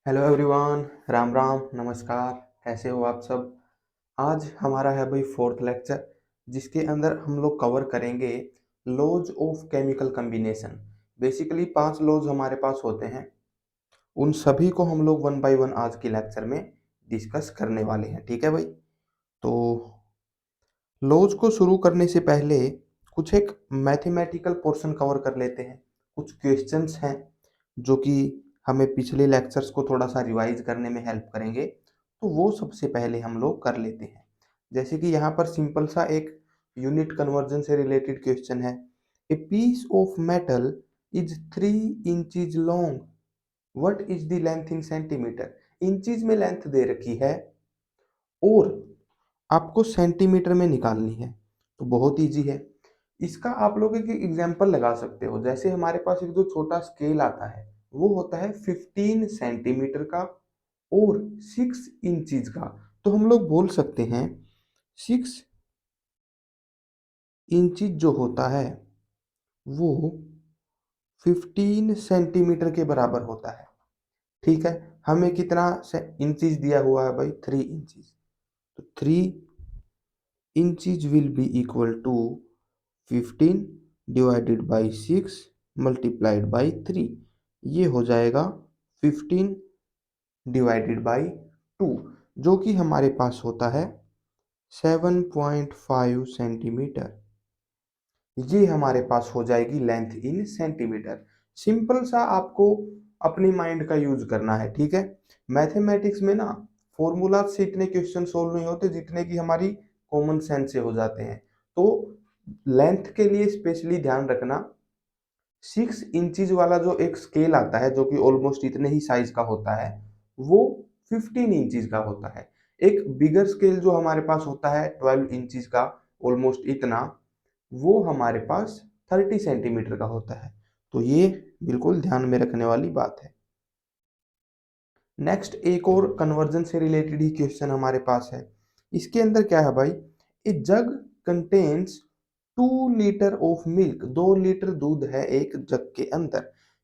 Hello everyone, Ram Ram, नमस्कार। कैसे हो आप सब? आज हमारा है भाई फोर्थ लेक्चर, जिसके अंदर हम लोग कवर करेंगे laws of chemical combination. Basically 5 laws हमारे पास होते हैं। उन सभी को हम लोग वन बाय वन आज के लेक्चर में डिस्कस करने वाले हैं। ठीक है भाई? तो लॉज को शुरू करने से पहले कुछ एक मैथमेटिकल पोर्शन कवर कर लेते हैं। कुछ क्वेश्चंस हैं जो कि हमें पिछले लेक्चर्स को थोड़ा सा रिवाइज करने में हेल्प करेंगे, तो वो सबसे पहले हम लोग कर लेते हैं। जैसे कि यहाँ पर सिंपल सा एक यूनिट कन्वर्जन से रिलेटेड क्वेश्चन है। A piece of metal is 3 inches long, what is the length in centimetre? Inches में लेंथ दे रखी है और आपको सेंटीमीटर में निकालनी है। तो बहुत इजी है। इसका आप लोग एक एग्जांपल लगा सकते हो। जैसे हमारे पास एक जो छोटा स्केल आता है वो होता है 15 सेंटीमीटर का और 6 इंचज का। तो हम लोग बोल सकते हैं 6 इंचज जो होता है वो 15 सेंटीमीटर के बराबर होता है। ठीक है, हमें कितना इंचज दिया हुआ है भाई? 3 इंचज। तो 3 inches will be equal to 15 divided by 6 multiplied by 3। ये हो जाएगा 15 डिवाइडेड बाई 2, जो कि हमारे पास होता है 7.5 सेंटीमीटर। ये हमारे पास हो जाएगी लेंथ इन सेंटीमीटर। सिंपल सा आपको अपनी माइंड का यूज करना है। ठीक है? मैथमेटिक्स में ना फॉर्मूला से इतने क्वेश्चन सोल्व नहीं होते जितने की हमारी कॉमन सेंस से हो जाते हैं। तो लेंथ के लिए स्पेशली ध्यान रखना। 6 इंचज वाला जो एक स्केल आता है जो कि ऑलमोस्ट इतने ही साइज का होता है, वो 15 इंचज का होता है। एक बिगर स्केल जो हमारे पास होता है 12 इंचज का, ऑलमोस्ट इतना, वो हमारे पास 30 सेंटीमीटर का होता है। तो ये बिल्कुल ध्यान में रखने वाली बात है। नेक्स्ट एक और कन्वर्जन से रिलेटेड ही क्वेश्चन हमारे पास है। इसके अंदर क्या है भाई? A jug contains 2 litre of milk. 2 litre दूध है एक जग के अंदर।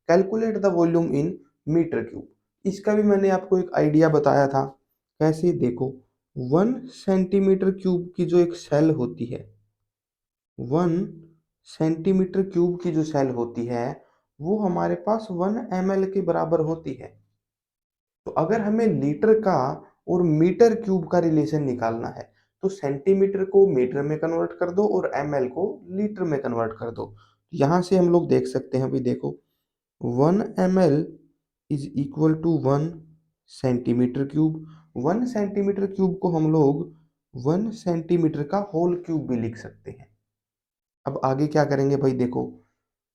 Calculate the volume in metre cube. इसका भी मैंने आपको एक आइडिया बताया था। कैसे? देखो, 1 सेंटीमीटर क्यूब की जो एक सेल होती है, 1 सेंटीमीटर क्यूब की जो सेल होती है वो हमारे पास 1 ml के बराबर होती है। तो अगर हमें लीटर का और मीटर क्यूब का रिलेशन निकालना है तो सेंटीमीटर को मीटर में कन्वर्ट कर दो और ml को लीटर में कन्वर्ट कर दो। यहाँ से हम लोग देख सकते हैं, भाई देखो, 1 ml is equal to 1 centimetre cube. 1 centimetre cube को हम लोग 1 सेंटीमीटर का होल क्यूब भी लिख सकते हैं। अब आगे क्या करेंगे भाई? देखो,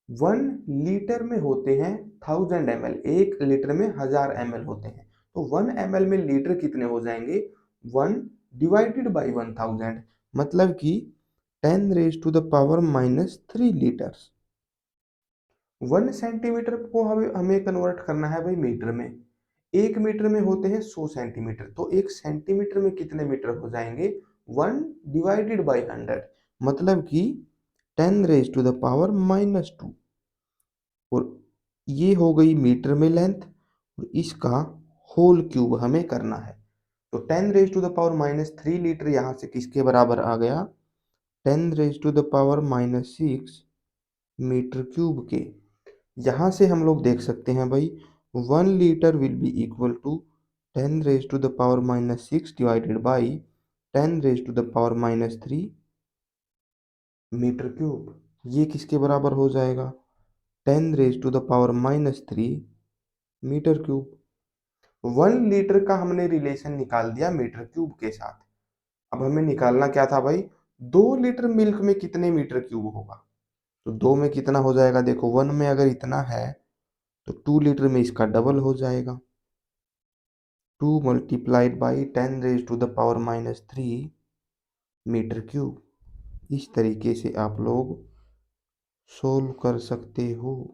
1 लीटर में होते हैं 1000 ml, 1 लीटर में 1000 ml होते हैं। तो 1 ml में लीटर कितने हो जाएंगे? 1 डिवाइडेड बाई 1000, मतलब कि 10⁻³ लीटर्स। 1 सेंटीमीटर को हमें हमें कन्वर्ट करना है भाई मीटर में। 1 मीटर में होते हैं 100 सेंटीमीटर। तो 1 सेंटीमीटर में कितने मीटर हो जाएंगे? 1 डिवाइडेड बाई 100, मतलब कि 10⁻²। और ये हो गई मीटर में लेंथ, और इसका होल क्यूब हमें करना है। तो 10⁻³ लीटर यहाँ से किसके बराबर आ गया? 10⁻⁻6 मीटर क्यूब के। यहाँ से हम लोग देख सकते हैं भाई, 1 litre will be equal to 10⁻⁻6 divided by 10⁻³ metre cube. ये किसके बराबर हो जाएगा? 10⁻³ मीटर क्यूब। 1 लीटर का हमने रिलेशन निकाल दिया मीटर क्यूब के साथ। अब हमें निकालना क्या था भाई? 2 लीटर मिल्क में कितने मीटर क्यूब होगा? तो 2 में कितना हो जाएगा? देखो, 1 में अगर इतना है तो 2 लीटर में इसका डबल हो जाएगा। 2 मल्टीप्लाइड बाई 10⁻³ मीटर क्यूब। इस तरीके से आप लोग सोल्व कर सकते हो।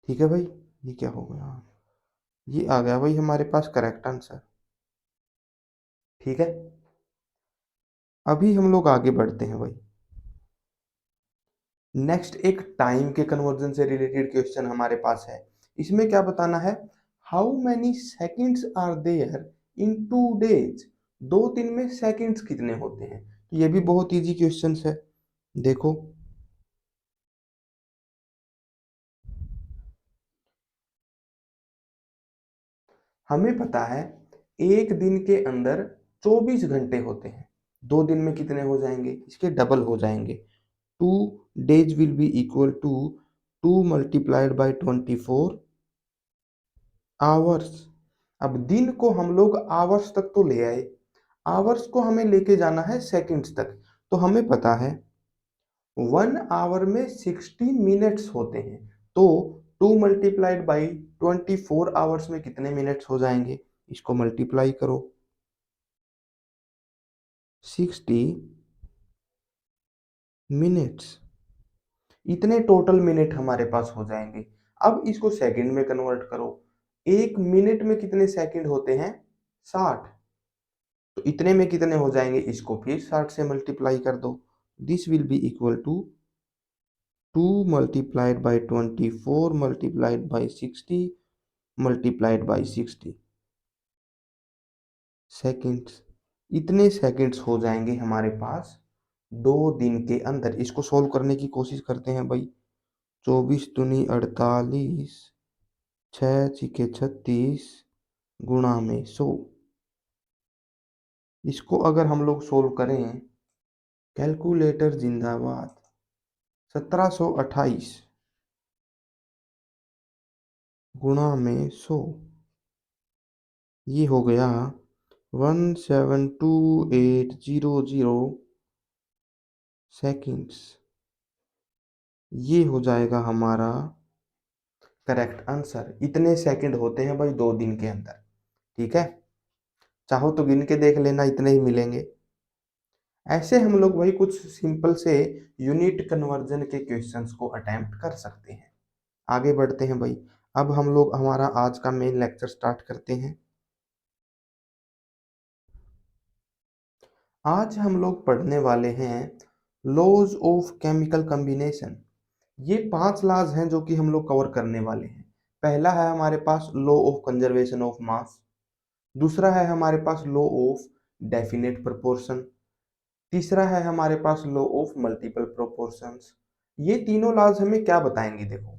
ठीक है भाई? ये क्या हो गया? ये आ गया भाई हमारे पास करेक्ट आंसर। ठीक है, अभी हम लोग आगे बढ़ते हैं भाई। नेक्स्ट एक टाइम के कन्वर्जन से रिलेटेड क्वेश्चन हमारे पास है। इसमें क्या बताना है, how many seconds are there in 2 days। 2 दिन में सेकेंड्स कितने होते हैं। तो ये भी बहुत इजी क्वेश्चन है, देखो। हमें पता है एक दिन के अंदर 24 घंटे होते हैं। 2 दिन में कितने हो जाएंगे, इसके डबल हो जाएंगे। 2 days will be equal to 2 multiplied by 24 hours। अब दिन को हम लोग आवर्स तक तो ले आए, आवर्स को हमें लेके जाना है सेकंड्स तक। तो हमें पता है 1 आवर में 60 मिनट्स होते हैं। तो 2 multiplied by 24 आवर्स में कितने मिनट्स हो जाएंगे, इसको मल्टीप्लाई करो। 60 मिनट्स, इतने टोटल मिनट हमारे पास हो जाएंगे। अब इसको सेकंड में कन्वर्ट करो। 1 मिनट में कितने सेकंड होते हैं, 60। तो इतने में कितने हो जाएंगे, इसको फिर 60 से मल्टीप्लाई कर दो। This will be equal to 2 multiplied by 24 multiplied by 60 multiplied by 60 seconds. इतने सेकेंड्स हो जाएंगे हमारे पास 2 दिन के अंदर। इसको सोल्व करने की कोशिश करते हैं भाई। 24 दूनी 48, 6 छिके 36 गुणा में 100। इसको अगर हम लोग सोल्व करें, कैलकुलेटर जिंदाबाद, 1728 गुणा में 100, ये हो गया 172800 सेकेंड्स। ये हो जाएगा हमारा करेक्ट आंसर। इतने सेकंड होते हैं भाई 2 दिन के अंदर। ठीक है, चाहो तो गिन के देख लेना, इतने ही मिलेंगे। ऐसे हम लोग भाई कुछ सिंपल से यूनिट कन्वर्जन के क्वेश्चंस को अटेम्प्ट कर सकते हैं। आगे बढ़ते हैं भाई। अब हम लोग हमारा आज का मेन लेक्चर स्टार्ट करते हैं। आज हम लोग पढ़ने वाले हैं लॉज ऑफ केमिकल कॉम्बिनेशन। ये 5 लॉज हैं जो कि हम लोग कवर करने वाले हैं। पहला है हमारे पास law of conservation of mass. दूसरा है हमारे पास लॉ ऑफ डेफिनेट प्रोपोर्शन। तीसरा है हमारे पास लॉ ऑफ मल्टीपल प्रोपोर्शंस। ये तीनों लॉज हमें क्या बताएंगे, देखो।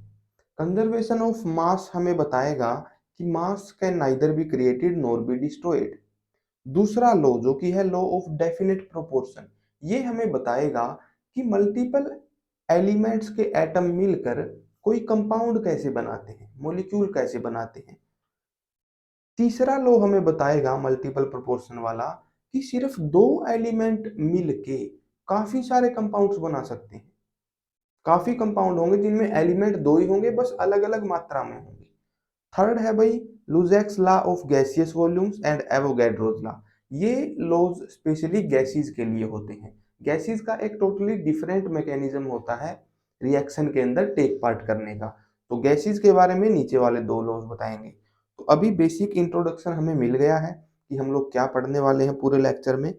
कंजर्वेशन ऑफ मास हमें बताएगा कि मास can neither be created nor be destroyed. दूसरा लॉ जो कि है लॉ ऑफ डेफिनेट प्रोपोर्शन, ये हमें बताएगा कि मल्टीपल एलिमेंट्स के एटम मिलकर कोई कंपाउंड कैसे बनाते हैं, मॉलिक्यूल कैसे बनाते हैं। तीसरा लॉ हमें बताएगा मल्टीपल प्रोपोर्शन वाला कि सिर्फ 2 एलिमेंट मिलके काफी सारे कंपाउंड्स बना सकते हैं। काफी कंपाउंड होंगे जिनमें एलिमेंट 2 ही होंगे, बस अलग अलग मात्रा में होंगे। थर्ड है भाई Lussac's law of gaseous volumes and Avogadro's law. ये लॉज स्पेशली गैसेस के लिए होते हैं। गैसेस का एक टोटली डिफरेंट मैकेनिज्म होता है रिएक्शन के अंदर टेक पार्ट करने का। तो गैसेस के बारे में नीचे वाले 2 लॉज बताएंगे। तो अभी बेसिक इंट्रोडक्शन हमें मिल गया है कि हम लोग क्या पढ़ने वाले हैं पूरे लेक्चर में।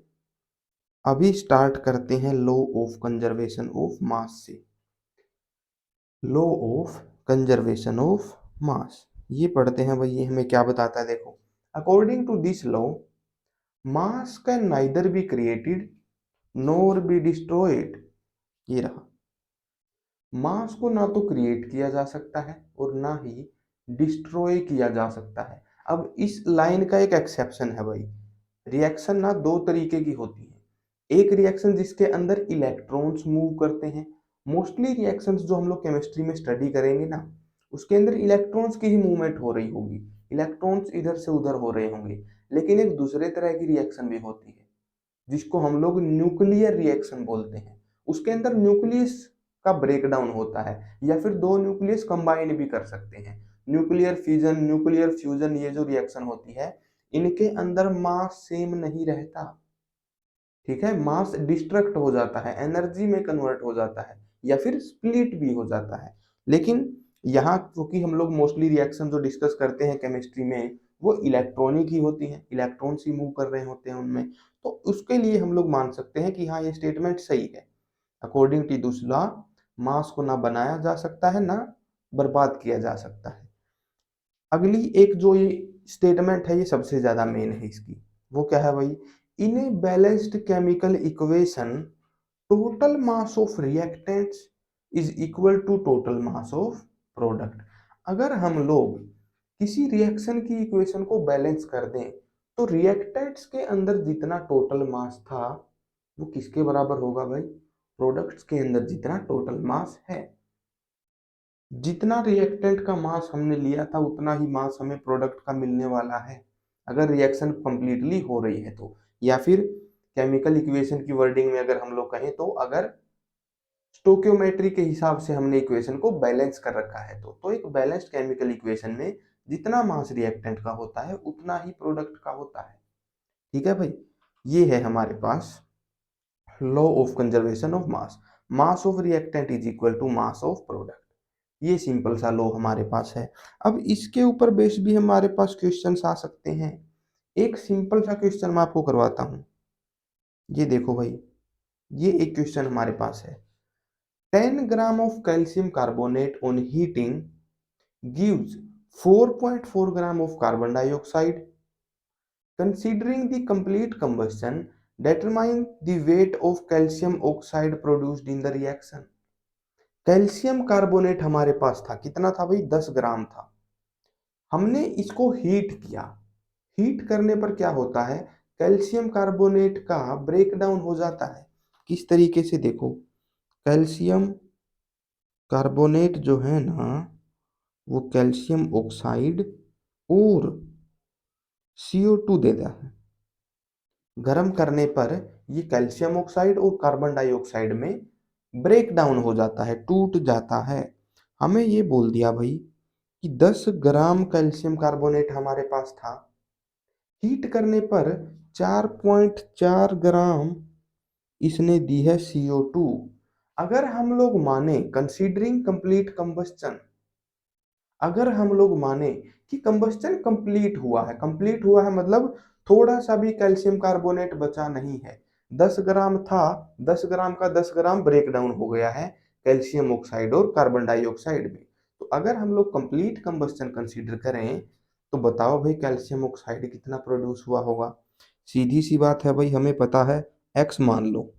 अभी स्टार्ट करते हैं law of conservation of mass से। Law of conservation of mass, ये पढ़ते हैं भाई। ये हमें क्या बताता है, देखो। According to this law mass can neither be created nor be destroyed. ये रहा, मास को ना तो क्रिएट किया जा सकता है और ना ही डिस्ट्रॉय किया जा सकता है। अब इस लाइन का एक एक्सेप्शन है भाई। रिएक्शन ना 2 तरीके की होती है। एक रिएक्शन जिसके अंदर इलेक्ट्रॉन्स मूव करते हैं। मोस्टली रिएक्शंस जो हम लोग केमिस्ट्री में स्टडी करेंगे ना, उसके अंदर इलेक्ट्रॉन्स की ही मूवमेंट हो रही होगी, इलेक्ट्रॉन्स इधर से उधर हो रहे होंगे। लेकिन एक दूसरे तरह की रिएक्शन भी होती है जिसको हम लोग न्यूक्लियर रिएक्शन बोलते हैं। उसके अंदर न्यूक्लियस का ब्रेकडाउन होता है, या फिर 2 न्यूक्लियस कंबाइन भी कर सकते हैं। न्यूक्लियर फिजन, न्यूक्लियर फ्यूजन, ये जो रिएक्शन होती है इनके अंदर मास सेम नहीं रहता। ठीक है, मास डिस्ट्रक्ट हो जाता है, एनर्जी में कन्वर्ट हो जाता है, या फिर स्प्लिट भी हो जाता है। लेकिन यहाँ क्योंकि हम लोग मोस्टली रिएक्शन जो डिस्कस करते हैं केमिस्ट्री में वो इलेक्ट्रॉनिक ही होती हैं, इलेक्ट्रॉन्स ही मूव कर रहे होते हैं उनमें। तो उसके लिए हम लोग मान सकते हैं कि हाँ ये स्टेटमेंट सही है। According to this law mass को ना बनाया जा सकता है ना बर्बाद किया जा सकता है। अगली एक जो ये स्टेटमेंट है ये सबसे ज्यादा मेन है इसकी, वो क्या है भाई, in a balanced chemical equation total mass of reactants is equal to total mass of product. अगर हम लोग किसी रिएक्शन की इक्वेशन को बैलेंस कर दें तो रिएक्टेंट्स के अंदर जितना टोटल मास था वो किसके बराबर होगा भाई, प्रोडक्ट्स के अंदर जितना टोटल मास है। जितना रिएक्टेंट का मास हमने लिया था उतना ही मास हमें प्रोडक्ट का मिलने वाला है अगर रिएक्शन कंप्लीटली हो रही है तो, या फिर केमिकल इक्वेशन की वर्डिंग में अगर हम लोग कहें तो अगर स्टोक्योमेट्री के हिसाब से हमने इक्वेशन को बैलेंस कर रखा है तो एक बैलेंस्ड केमिकल इक्वेशन में जितना मास रिएक्टेंट का होता है उतना ही प्रोडक्ट का होता है। ठीक है भाई, ये है हमारे पास law of conservation of mass, mass of reactant is equal to mass of product. ये सिंपल सा लॉ हमारे पास है। अब इसके ऊपर बेस भी हमारे पास क्वेश्चंस आ सकते हैं। एक सिंपल सा क्वेश्चन मैं आपको करवाता हूँ, ये देखो भाई, ये एक क्वेश्चन हमारे पास है। 10 gram of calcium carbonate on heating gives 4.4 gram of carbon dioxide. Considering the complete combustion, determine the weight of calcium oxide produced in the reaction. Calcium carbonate हमारे पास था, कितना था भाई, 10 ग्राम था। हमने इसको हीट किया, हीट करने पर क्या होता है, कैल्शियम कार्बोनेट का ब्रेक डाउन हो जाता है। किस तरीके से, देखो, कैल्शियम कार्बोनेट जो है ना वो कैल्शियम ऑक्साइड और CO2 देता है। गर्म करने पर ये कैल्शियम ऑक्साइड और कार्बन डाइऑक्साइड में ब्रेक डाउन हो जाता है, टूट जाता है। हमें ये बोल दिया भाई कि 10 ग्राम कैल्शियम कार्बोनेट हमारे पास था, हीट करने पर 4.4 ग्राम इसने दी है CO2। अगर हम लोग माने कंसीडरिंग कंप्लीट कंबस्टन, अगर हम लोग माने कि कंबस्टन कंप्लीट हुआ है, कंप्लीट हुआ है मतलब थोड़ा सा भी कैल्शियम कार्बोनेट बचा नहीं है, 10 ग्राम था, 10 ग्राम का 10 ग्राम ब्रेक डाउन हो गया है कैल्शियम ऑक्साइड और कार्बन डाइऑक्साइड में। तो अगर हम लोग कंप्लीट कंबस्टन कंसीडर करें तो बताओ भाई कैल्शियम ऑक्साइड कितना प्रोड्यूस हुआ होगा। सीधी सी बात है भाई, हमें पता है, एक्स मान लो।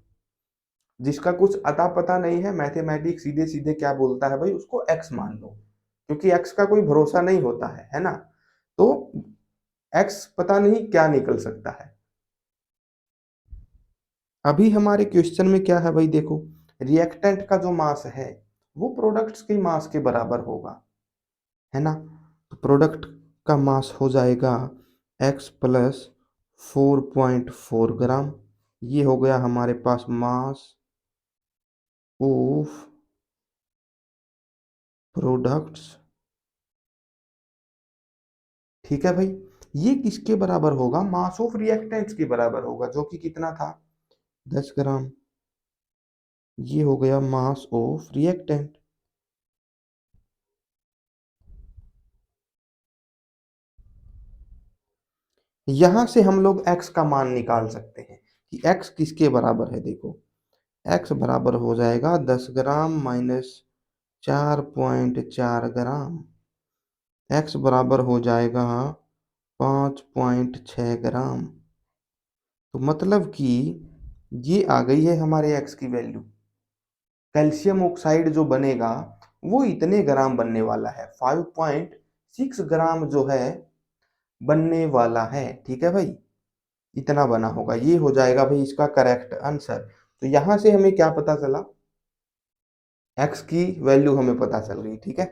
जिसका कुछ अता पता नहीं है, मैथमेटिक्स सीधे सीधे क्या बोलता है भाई, उसको एक्स मान लो, क्योंकि एक्स का कोई भरोसा नहीं होता है ना। तो एक्स पता नहीं क्या निकल सकता है। अभी हमारे क्वेश्चन में क्या है भाई, देखो, रिएक्टेंट का जो मास है वो प्रोडक्ट्स के मास के बराबर होगा, है ना। तो प्रोडक्ट का मास हो जाएगा x प्लस 4.4 ग्राम। ये हो गया हमारे पास मास ऑफ प्रोडक्ट्स। ठीक है भाई, ये किसके बराबर होगा, मास ऑफ रिएक्टेंट्स के बराबर होगा, जो कि कितना था, 10 ग्राम। ये हो गया मास ऑफ रिएक्टेंट। यहां से हम लोग x का मान निकाल सकते हैं कि x किसके बराबर है। देखो, x बराबर हो जाएगा 10 ग्राम माइनस 4.4 ग्राम, x बराबर हो जाएगा 5.6 ग्राम। तो मतलब कि ये आ गई है हमारे x की वैल्यू। कैल्शियम ऑक्साइड जो बनेगा वो इतने ग्राम बनने वाला है, 5.6 ग्राम जो है बनने वाला है। ठीक है भाई, इतना बना होगा, ये हो जाएगा भाई इसका करेक्ट आंसर। तो यहां से हमें क्या पता चला, एक्स की वैल्यू हमें पता चल गई। ठीक है,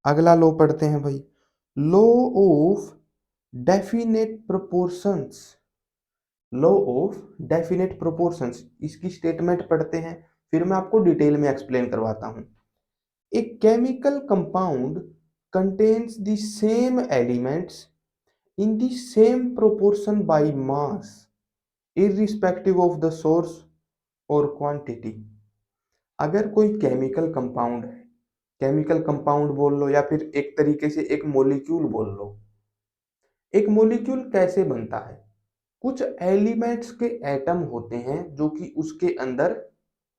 अगला लॉ पढ़ते हैं भाई, law of definite proportions. Law of definite proportions, इसकी स्टेटमेंट पढ़ते हैं, फिर मैं आपको डिटेल में एक्सप्लेन करवाता हूं। A chemical compound contains the same elements in the same proportion by mass irrespective of the source और क्वांटिटी। अगर कोई केमिकल कंपाउंड है, केमिकल कंपाउंड बोल लो या फिर एक तरीके से एक मॉलिक्यूल बोल लो। एक मॉलिक्यूल कैसे बनता है, कुछ एलिमेंट्स के एटम होते हैं जो कि उसके अंदर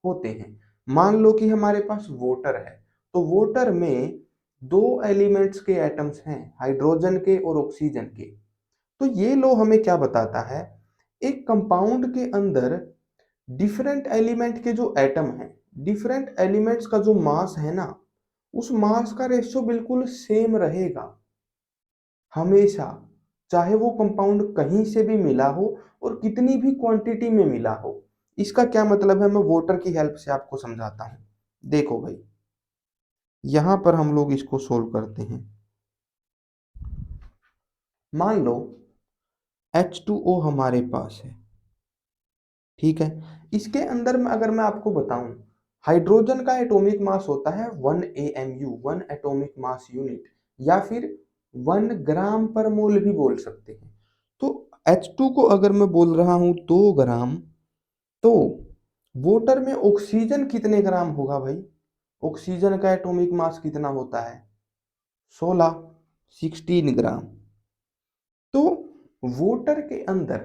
होते हैं, मान लो कि हमारे पास वाटर है, तो वाटर में दो एलिमेंट्स के एटम्स हैं, हाइड्रोजन के और ऑक्सीजन के। तो ये लो हमें क्या बताता है, एक कंपाउंड के अंदर डिफरेंट एलिमेंट के जो एटम हैं, डिफरेंट एलिमेंट्स का जो मास है ना, उस मास का रेशियो बिल्कुल सेम रहेगा हमेशा, चाहे वो कंपाउंड कहीं से भी मिला हो और कितनी भी क्वांटिटी में मिला हो। इसका क्या मतलब है, मैं वाटर की हेल्प से आपको समझाता हूं। देखो भाई, यहां पर हम लोग इसको सोल्व करते हैं। मान लो H2O हमारे पास है, ठीक है। इसके अंदर में अगर मैं आपको बताऊं, हाइड्रोजन का एटॉमिक मास होता है 1 AMU, 1 एटॉमिक मास यूनिट, या फिर 1 ग्राम पर मोल भी बोल सकते हैं। तो H2 को अगर मैं बोल रहा हूं 2 ग्राम, तो वाटर में ऑक्सीजन कितने ग्राम होगा भाई? ऑक्सीजन का एटॉमिक मास कितना होता है? 16 ग्राम। तो वाटर के अंदर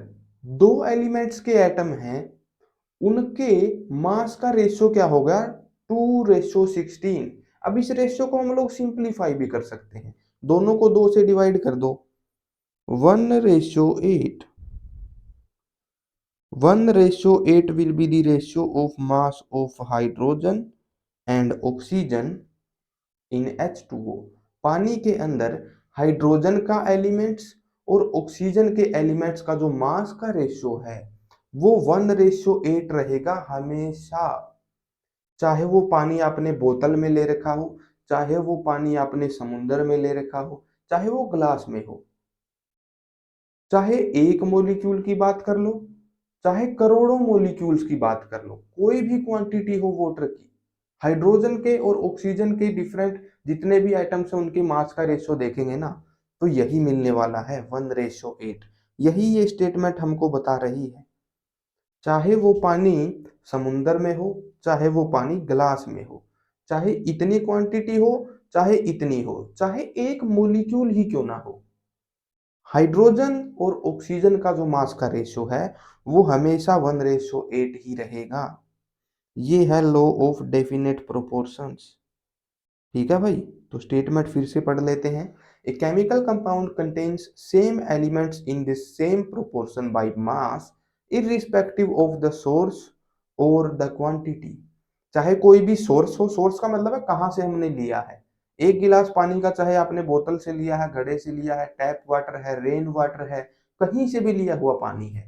दो एलिमेंट्स के एटम हैं, उनके मास का रेशियो क्या होगा? 2:16। अब इस रेशियो को हम लोग सिंप्लीफाई भी कर सकते हैं, दोनों को 2 से डिवाइड कर दो। 1:8, 1:8 will be the ratio of mass of hydrogen and oxygen in H2O। पानी के अंदर हाइड्रोजन का एलिमेंट्स और ऑक्सीजन के एलिमेंट्स का जो मास का रेशियो है, वो 1:8 रहेगा हमेशा। चाहे वो पानी आपने बोतल में ले रखा हो, चाहे वो पानी आपने समुंदर में ले रखा हो, चाहे वो ग्लास में हो, चाहे एक मॉलिक्यूल की बात कर लो, चाहे करोड़ों मॉलिक्यूल्स की बात कर लो, कोई भी क्वांटिटी हो वाटर की, हाइड्रोजन के और ऑक्सीजन के डिफरेंट जितने भी आइटम्स हैं, उनके मास का रेशियो देखेंगे ना, तो यही मिलने वाला है 1:8। यही ये स्टेटमेंट हमको बता रही है, चाहे वो पानी समुंदर में हो, चाहे वो पानी ग्लास में हो, चाहे इतनी क्वांटिटी हो, चाहे इतनी हो, चाहे एक मोलिक्यूल ही क्यों ना हो, हाइड्रोजन और ऑक्सीजन का जो मास का रेशियो है, वो हमेशा 1:8 ही रहेगा। ये है लॉ ऑफ डेफिनेट प्रोपोर्शंस। ठीक है भाई, तो स्टेटमेंट फिर से पढ़ लेते हैं। A chemical compound contains same elements in the same proportion by mass irrespective of the source और द क्वांटिटी। चाहे कोई भी सोर्स हो, सोर्स का मतलब है कहाँ से हमने लिया है। एक गिलास पानी का चाहे आपने बोतल से लिया है, घड़े से लिया है, टैप वाटर है, रेन वाटर है, कहीं से भी लिया हुआ पानी है,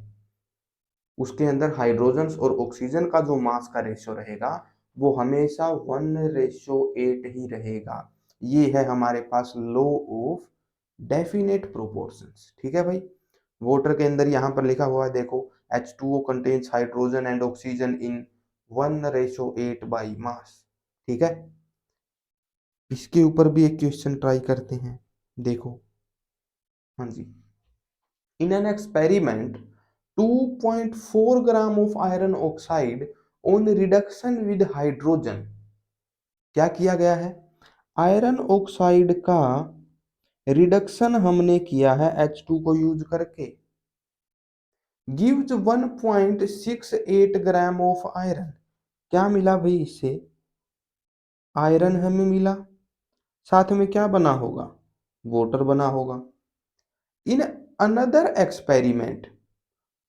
उसके अंदर हाइड्रोजन और ऑक्सीजन का जो मास का रेशियो रहेगा, वो हमेशा 1:8 ही रहेगा। ये है हमारे पास लॉ ऑफ डेफिनेट प्रोपोर्शंस। ठीक है भाई, वाटर के अंदर यहाँ पर लिखा हुआ है, देखो, H2O contains hydrogen and oxygen in 1:8 by mass. ठीक है, इसके ऊपर भी एक क्वेश्चन ट्राई करते हैं, देखो। हाँ जी, in an experiment 2.4 gram of iron oxide on reduction with hydrogen. क्या किया गया है? आयरन ऑक्साइड का रिडक्शन हमने किया है H2 को यूज करके। Gives 1.68 gram of iron. क्या मिला भाई इससे? आयरन हमें मिला, साथ में क्या बना होगा? वाटर बना होगा। In another experiment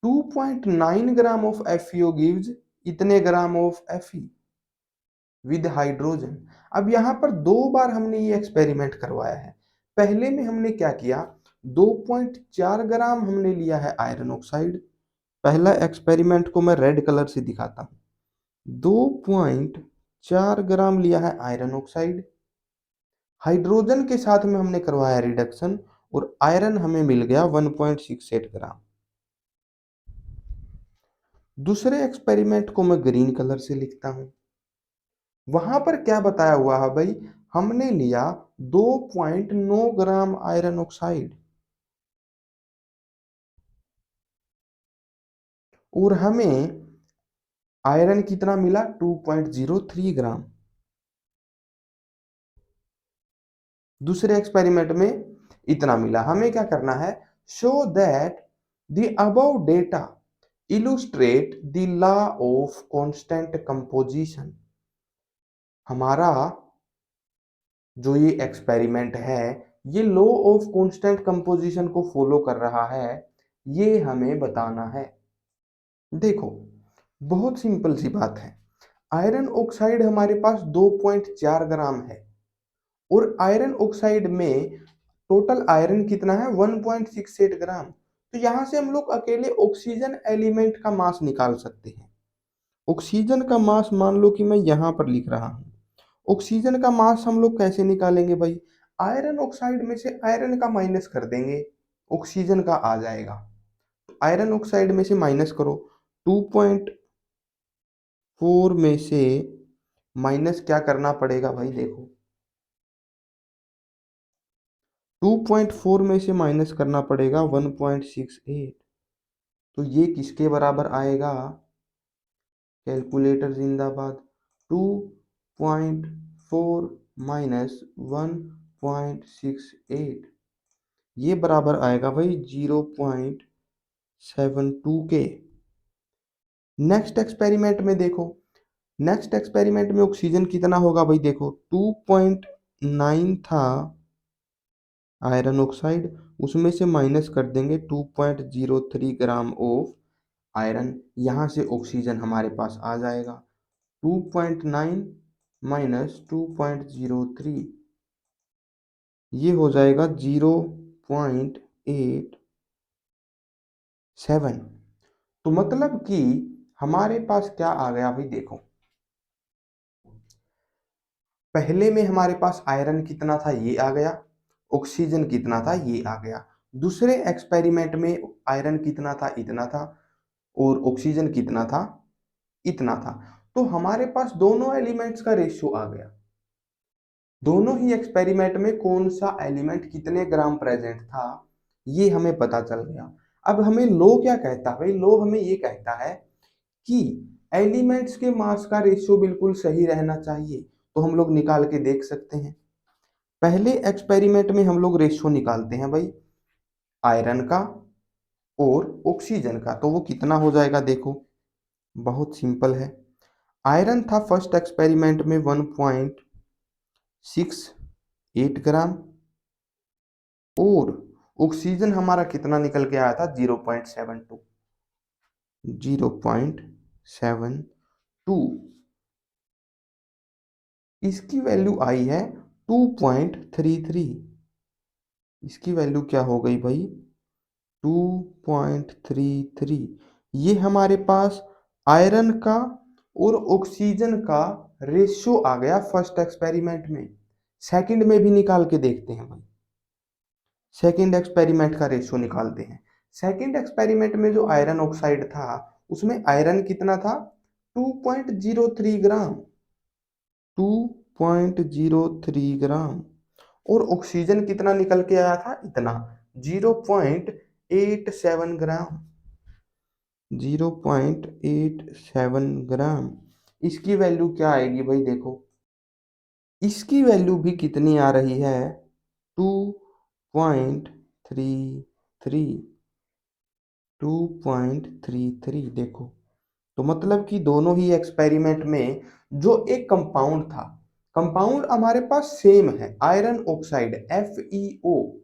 2.9 gram of FeO gives इतने gram of Fe with hydrogen. अब यहां पर दो बार हमने ये एक्सपेरिमेंट करवाया है। पहले में हमने क्या किया, 2.4 ग्राम हमने लिया है आयरन ऑक्साइड। पहला एक्सपेरिमेंट को मैं रेड कलर से दिखाता हूं। 2.4 ग्राम लिया है आयरन ऑक्साइड, हाइड्रोजन के साथ में हमने करवाया रिडक्शन, और आयरन हमें मिल गया 1.68 ग्राम। दूसरे एक्सपेरिमेंट को मैं ग्रीन कलर से लिखता हूं। वहां पर क्या बताया हुआ है भाई, हमने लिया 2.9 ग्राम आयरन ऑक्साइड और हमें आयरन कितना मिला? 2.03 ग्राम। दूसरे एक्सपेरिमेंट में इतना मिला। हमें क्या करना है, show that the above data illustrate the law of constant composition. हमारा जो ये एक्सपेरिमेंट है ये लॉ ऑफ कांस्टेंट कंपोजिशन को फॉलो कर रहा है, ये हमें बताना है। देखो, बहुत सिंपल सी बात है। आयरन ऑक्साइड हमारे पास 2.4 ग्राम है और आयरन ऑक्साइड में टोटल आयरन कितना है 1.68 ग्राम। तो यहां से हम लोग अकेले ऑक्सीजन एलिमेंट का मास निकाल सकते हैं। ऑक्सीजन का मास मान लो कि मैं यहां पर लिख रहा हूं। ऑक्सीजन का मास हम लोग कैसे निकालेंगे भाई? आयरन ऑक्साइड में से आयरन का माइनस कर देंगे, ऑक्सीजन का आ जाएगा। आयरन ऑक्साइड में से माइनस करो, 2.4 में से माइनस क्या करना पड़ेगा भाई? देखो, 2.4 में से माइनस करना पड़ेगा 1.68। तो ये किसके बराबर आएगा? कैलकुलेटर जिंदाबाद। 2.4 माइनस 1.68, ये बराबर आएगा भाई 0.72 के। नेक्स्ट एक्सपेरिमेंट में देखो, नेक्स्ट एक्सपेरिमेंट में ऑक्सीजन कितना होगा भाई? देखो, 2.9 था आयरन ऑक्साइड, उसमें से माइनस कर देंगे 2.03 ग्राम ऑफ आयरन, यहाँ से ऑक्सीजन हमारे पास आ जाएगा। 2.9 माइनस 2.03, ये हो जाएगा 0.87। तो मतलब कि हमारे पास क्या आ गया भाई? देखो, पहले में हमारे पास आयरन कितना था ये आ गया, ऑक्सीजन कितना था ये आ गया। दूसरे एक्सपेरिमेंट में आयरन कितना था इतना था, और ऑक्सीजन कितना था इतना था। तो हमारे पास दोनों एलिमेंट्स का रेशियो आ गया। दोनों ही एक्सपेरिमेंट में कौन सा एलिमेंट कितने ग्राम प्रेजेंट था ये हमें पता चल गया। अब हमें लो क्या कहता है भाई? लो हमें ये कहता है कि एलिमेंट्स के मास का रेशियो बिल्कुल सही रहना चाहिए। तो हम लोग निकाल के देख सकते हैं। पहले एक्सपेरिमेंट में हम लोग रेशियो निकालते हैं भाई आयरन का और ऑक्सीजन का। तो वो कितना हो जाएगा? देखो, बहुत सिंपल है। आयरन था फर्स्ट एक्सपेरिमेंट में 1.68 ग्राम, और ऑक्सीजन हमारा कितना निकल के आया था? 0.72। 0.72, इसकी वैल्यू आई है 2.33। इसकी वैल्यू क्या हो गई भाई? 2.33। ये हमारे पास आयरन का और ऑक्सीजन का रेशियो आ गया फर्स्ट एक्सपेरिमेंट में। सेकंड में भी निकाल के देखते हैं भाई। सेकंड एक्सपेरिमेंट का रेशियो निकालते हैं। सेकंड एक्सपेरिमेंट में जो आयरन ऑक्साइड था उसमें आयरन कितना था? 2.03 ग्राम। 2.03 ग्राम, और ऑक्सीजन कितना निकल के आया था? इतना, 0.87 ग्राम। 0.87 ग्राम, इसकी वैल्यू क्या आएगी भाई? देखो, इसकी वैल्यू भी कितनी आ रही है? 2.33। 2.33 देखो। तो मतलब कि दोनों ही एक्सपेरिमेंट में जो एक कंपाउंड था, कंपाउंड हमारे पास सेम है, आयरन ऑक्साइड FeO।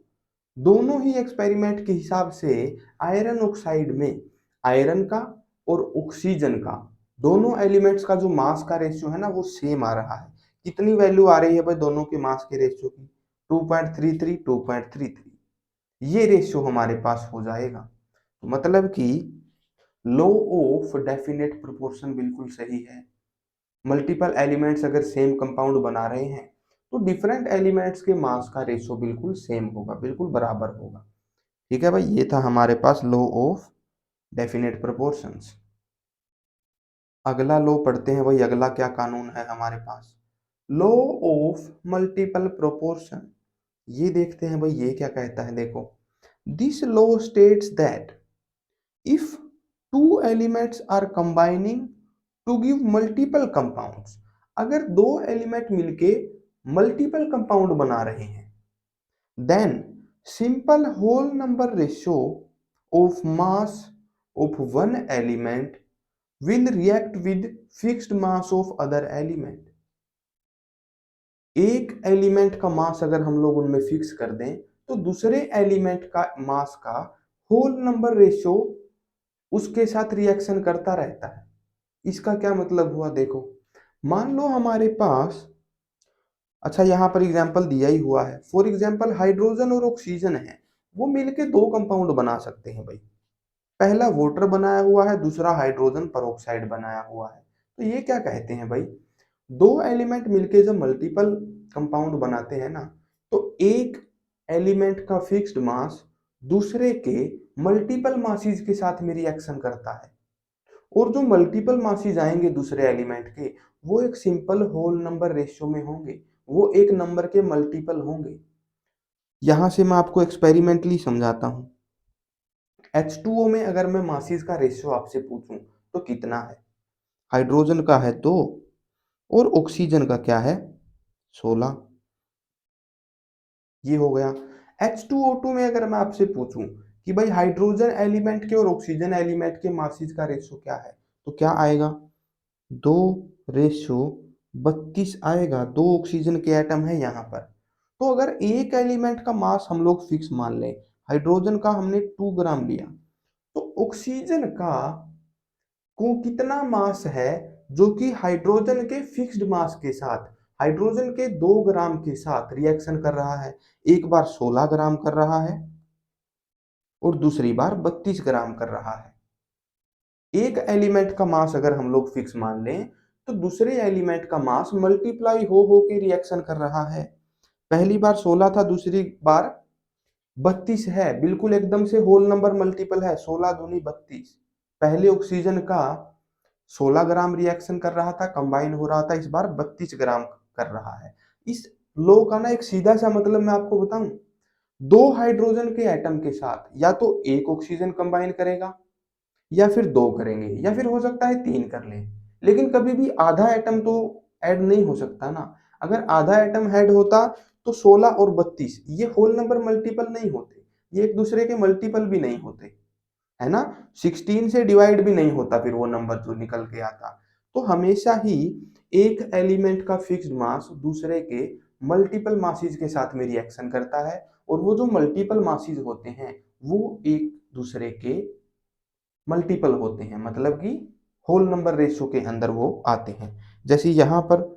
दोनों ही एक्सपेरिमेंट के हिसाब से आयरन ऑक्साइड में आयरन का और ऑक्सीजन का, दोनों एलिमेंट्स का जो मास का रेशियो है ना वो सेम आ रहा है। कितनी वैल्यू आ रही है भाई दोनों के मास के रेशियो की? 2.33, 2.33, ये रेशियो हमारे पास हो जाएगा। तो मतलब कि लॉ ऑफ डेफिनेट प्रोपोर्शन बिल्कुल सही है। मल्टीपल एलिमेंट्स अगर सेम कंपाउंड बना रहे हैं तो डिफरेंट एलिमेंट्स के मास का रेशियो बिल्कुल सेम होगा, बिल्कुल बराबर होगा। ठीक है भाई, ये था हमारे पास लॉ ऑफ डेफिनेट प्रोपोर्शंस। अगला लॉ पढ़ते हैं भाई। अगला क्या कानून है हमारे पास? Law of multiple proportion. ये देखते हैं भाई ये क्या कहता है। देखो, this law states that if two elements are combining to give multiple compounds, अगर दो एलिमेंट मिलके मल्टीपल कंपाउंड बना रहे हैं, then simple whole number ratio of mass of one element will react with fixed mass of other element। एक element का मास अगर हम लोग उनमें फिक्स कर दें तो दूसरे एलिमेंट का मास का होल नंबर रेशियो उसके साथ रिएक्शन करता रहता है। इसका क्या मतलब हुआ देखो, मान लो हमारे पास, अच्छा यहाँ पर एग्जाम्पल दिया ही हुआ है, फॉर एग्जाम्पल हाइड्रोजन और ऑक्सीजन है, वो मिलके दो कंपाउंड बना सकते हैं भाई। पहला वाटर बनाया हुआ है, दूसरा हाइड्रोजन पेरोक्साइड बनाया हुआ है। तो ये क्या कहते हैं भाई, दो एलिमेंट मिलके जब मल्टीपल कंपाउंड बनाते हैं ना, तो एक एलिमेंट का फिक्स्ड मास दूसरे के मल्टीपल मासीज के साथ में रिएक्शन करता है, और जो मल्टीपल मासीज आएंगे दूसरे एलिमेंट के, वो एक सिंपल होल नंबर रेशियो में होंगे, वो एक नंबर के मल्टीपल होंगे। यहां से मैं आपको एक्सपेरिमेंटली समझाता हूं। H2O में अगर मैं मासीज का रेशियो आपसे पूछूं तो कितना है, हाइड्रोजन का है 2 और ऑक्सीजन का क्या है 16, ये हो गया। H2O2 में अगर मैं आपसे पूछूं कि भाई हाइड्रोजन एलिमेंट के और ऑक्सीजन एलिमेंट के मासीज का रेशियो क्या है, तो क्या आएगा 2:32 आएगा। दो ऑक्सीजन के एटम है यहाँ पर। तो अगर एक एलिमेंट का मास हम लोग फिक्स मान लें, हाइड्रोजन का हमने 2 ग्राम लिया, तो ऑक्सीजन का को कितना मास है जो कि हाइड्रोजन के फिक्स्ड मास के साथ, हाइड्रोजन के 2 ग्राम के साथ रिएक्शन कर रहा है। एक बार 16 ग्राम कर रहा है और दूसरी बार 32 ग्राम कर रहा है। एक एलिमेंट का मास अगर हम लोग फिक्स मान लें तो दूसरे एलिमेंट का मास मल्टीप्लाई हो के रिएक्शन कर रहा है। पहली बार 16 था, दूसरी बार 32 है, बिल्कुल एकदम से होल नंबर मल्टीपल है, 16 दूनी 32। पहले ऑक्सीजन का 16 ग्राम रिएक्शन कर रहा था, कंबाइन हो रहा था, इस बार 32 ग्राम कर रहा है। इस लो का ना एक सीधा सा मतलब मैं आपको बताऊं, दो हाइड्रोजन के एटम के साथ या तो एक ऑक्सीजन कंबाइन करेगा या फिर दो करेंगे या फिर हो सकता है तीन कर लें, लेकिन कभी भी आधा एटम तो ऐड नहीं हो सकता ना। अगर आधा एटम ऐड होता तो 16 और 32 ये होल नंबर मल्टीपल नहीं होते, ये एक दूसरे के मल्टीपल भी नहीं होते, है ना। 16 से डिवाइड भी नहीं होता फिर वो नंबर जो निकल के आता। तो हमेशा ही एक एलिमेंट का फिक्स्ड मास दूसरे के मल्टीपल मासीज के साथ में रिएक्शन करता है, और वो जो मल्टीपल मासीज होते हैं वो एक दूसरे के मल्टीपल होते हैं, मतलब कि होल नंबर रेशियो के अंदर वो आते हैं। जैसे यहाँ पर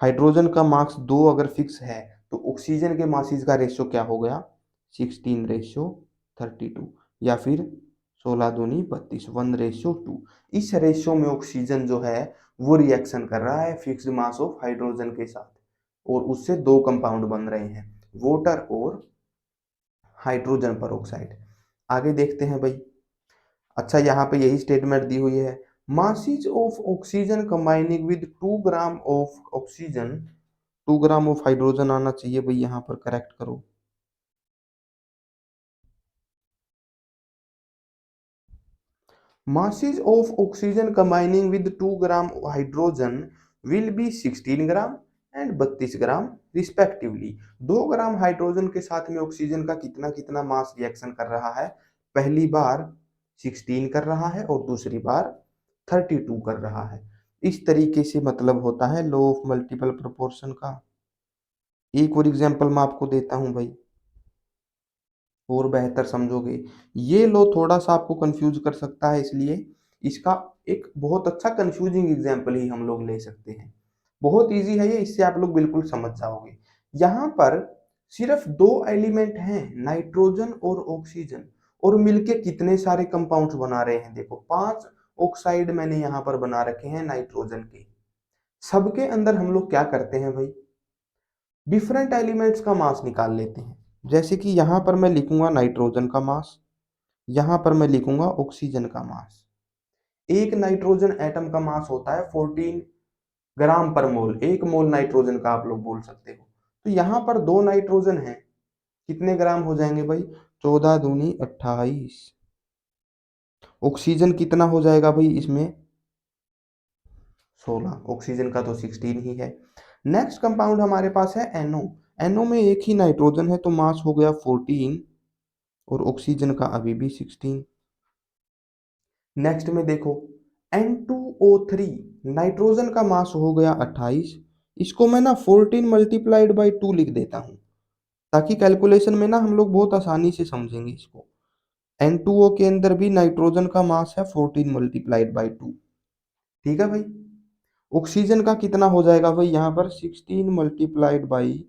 हाइड्रोजन का मास 2 अगर फिक्स है तो ऑक्सीजन के मासीज का रेशियो क्या हो गया 16:32, या फिर 16 दूनी 32, 1:2। इस रेशियो में ऑक्सीजन जो है वो रिएक्शन कर रहा है फिक्स्ड मास ऑफ हाइड्रोजन के साथ, और उससे दो कंपाउंड बन रहे हैं, वाटर और हाइड्रोजन पेरोक्साइड। आगे देखते हैं भाई। अच्छा यहाँ पे यही स्टेटमेंट दी हुई है, masses of oxygen combining with 2 gram of oxygen, 2 gram of hydrogen आना चाहिए भाई, यहाँ पर करेक्ट करो। masses of oxygen combining with 2 gram hydrogen will be 16 gram and 32 gram respectively. 2 gram hydrogen के साथ में ऑक्सीजन का कितना कितना मास रिएक्शन कर रहा है, पहली बार 16 कर रहा है और दूसरी बार 32 कर रहा है। इस तरीके से मतलब होता है लॉ ऑफ मल्टीपल प्रोपोर्शन का। एक और एग्जांपल मैं आपको देता हूं भाई, और बेहतर समझोगे। ये लो थोड़ा सा आपको कंफ्यूज कर सकता है, इसलिए इसका एक बहुत अच्छा कंफ्यूजिंग एग्जाम्पल ही हम लोग ले सकते हैं। बहुत इजी है ये, इससे आप लोग बिल्कुल समझ जाओगे। यहाँ पर सिर्फ दो एलिमेंट हैं, नाइट्रोजन और ऑक्सीजन, और मिलके कितने सारे कंपाउंड्स बना रहे हैं देखो, 5 ऑक्साइड मैंने यहाँ पर बना रखे हैं नाइट्रोजन के। सबके अंदर हम लोग क्या करते हैं भाई, डिफरेंट एलिमेंट्स का मास निकाल लेते हैं। जैसे कि यहाँ पर मैं लिखूंगा नाइट्रोजन का मास, यहाँ पर मैं लिखूंगा ऑक्सीजन का मास। एक नाइट्रोजन एटम का मास होता है 14 ग्राम पर मोल, एक मोल नाइट्रोजन का आप लोग बोल सकते हो। तो यहाँ पर दो नाइट्रोजन है, कितने ग्राम हो जाएंगे भाई, 14 दूनी 28। ऑक्सीजन कितना हो जाएगा भाई इसमें 16, ऑक्सीजन का तो 16 ही है। नेक्स्ट कंपाउंड हमारे पास है NO। NO में एक ही नाइट्रोजन है तो मास हो गया 14 और ऑक्सीजन का अभी भी 16। नेक्स्ट में देखो N2O3, नाइट्रोजन का मास हो गया 28, इसको मैं ना 14 मल्टीप्लाइड बाई 2 लिख देता हूँ, ताकि कैलकुलेशन में ना हम लोग बहुत आसानी से समझेंगे इसको। N2O के अंदर भी नाइट्रोजन का मास है 14 मल्टीप्लाइड बाई 2। ठीक है भाई। ऑक्सीजन का कितना हो जाएगा भाई यहाँ पर 16 मल्टीप्लाइड बाई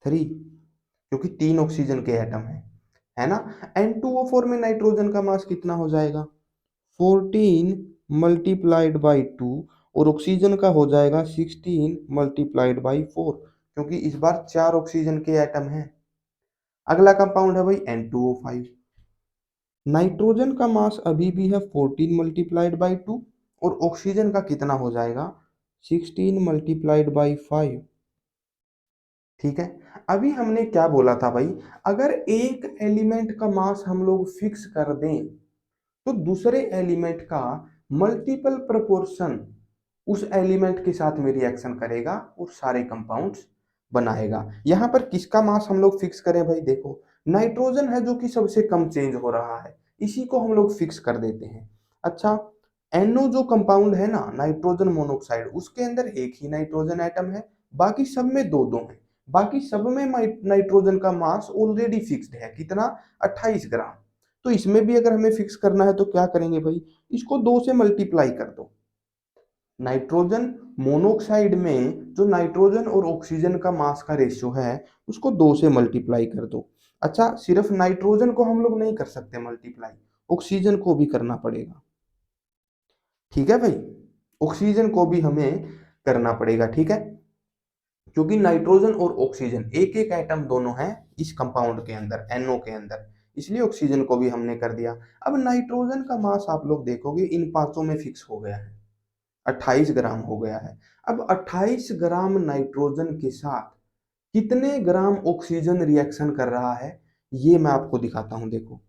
3, क्योंकि 3 ऑक्सीजन के एटम है ना। N2O4 में नाइट्रोजन का मास कितना हो जाएगा 14 मल्टीप्लाइड बाई 2, और ऑक्सीजन का हो जाएगा 16 मल्टीप्लाइड बाई 4, क्योंकि इस बार 4 ऑक्सीजन के एटम हैं। अगला कंपाउंड है भाई N2O5। नाइट्रोजन का मास अभी भी है 14 मल्टीप्लाइड बाई 2, और ऑक्सीजन का कितना हो जाएगा 16 मल्टीप्लाइड बाई 5। ठीक है। अभी हमने क्या बोला था भाई, अगर एक एलिमेंट का मास हम लोग फिक्स कर दें तो दूसरे एलिमेंट का मल्टीपल प्रोपोर्शन उस एलिमेंट के साथ में रिएक्शन करेगा और सारे कंपाउंड्स बनाएगा। यहां पर किसका मास हम लोग फिक्स करें भाई, देखो नाइट्रोजन है जो कि सबसे कम चेंज हो रहा है, इसी को हम लोग फिक्स कर देते हैं। अच्छा, NO जो कंपाउंड है ना, नाइट्रोजन मोनोऑक्साइड, उसके अंदर एक ही नाइट्रोजन एटम है, बाकी सब में दो दो हैं। बाकी सब में नाइट्रोजन का मास ऑलरेडी फिक्स्ड है, कितना 28 ग्राम। तो इसमें भी अगर हमें फिक्स करना है तो क्या करेंगे भाई, इसको 2 से मल्टीप्लाई कर दो। नाइट्रोजन मोनोऑक्साइड में जो नाइट्रोजन और ऑक्सीजन का मास का रेशियो है उसको 2 से मल्टीप्लाई कर दो। अच्छा, सिर्फ नाइट्रोजन को हम लोग नहीं कर सकते मल्टीप्लाई, ऑक्सीजन को भी करना पड़ेगा। ठीक है भाई, ऑक्सीजन को भी हमें करना पड़ेगा। ठीक है, क्योंकि नाइट्रोजन और ऑक्सीजन एक एक एटम दोनों हैं इस कंपाउंड के अंदर, NO के अंदर, इसलिए ऑक्सीजन को भी हमने कर दिया। अब नाइट्रोजन का मास आप लोग देखोगे इन पांचों में फिक्स हो गया है, 28 ग्राम हो गया है। अब 28 ग्राम नाइट्रोजन के साथ कितने ग्राम ऑक्सीजन रिएक्शन कर रहा है ये मैं आपको दिखाता हूं। देखो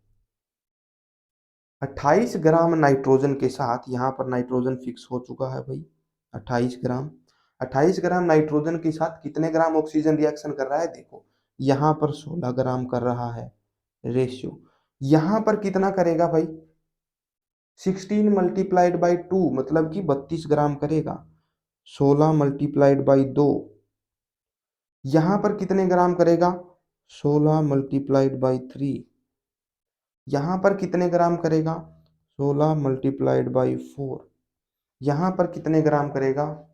28 ग्राम नाइट्रोजन के साथ यहाँ पर नाइट्रोजन फिक्स हो चुका है भाई 28 ग्राम। 28 ग्राम नाइट्रोजन के साथ कितने ग्राम ऑक्सीजन रिएक्शन कर रहा है, देखो यहाँ पर 16 ग्राम कर रहा है रेशियो। यहाँ पर कितना करेगा भाई 16 मल्टीप्लाइड बाई 2 मतलब कि 32 ग्राम करेगा। 16 मल्टीप्लाइड बाई 2 यहाँ पर कितने ग्राम करेगा 16 मल्टीप्लाइड बाई 3, यहाँ पर कितने ग्राम करेगा 16 मल्टीप्लाइड बाई 4, यहाँ पर कितने ग्राम करेगा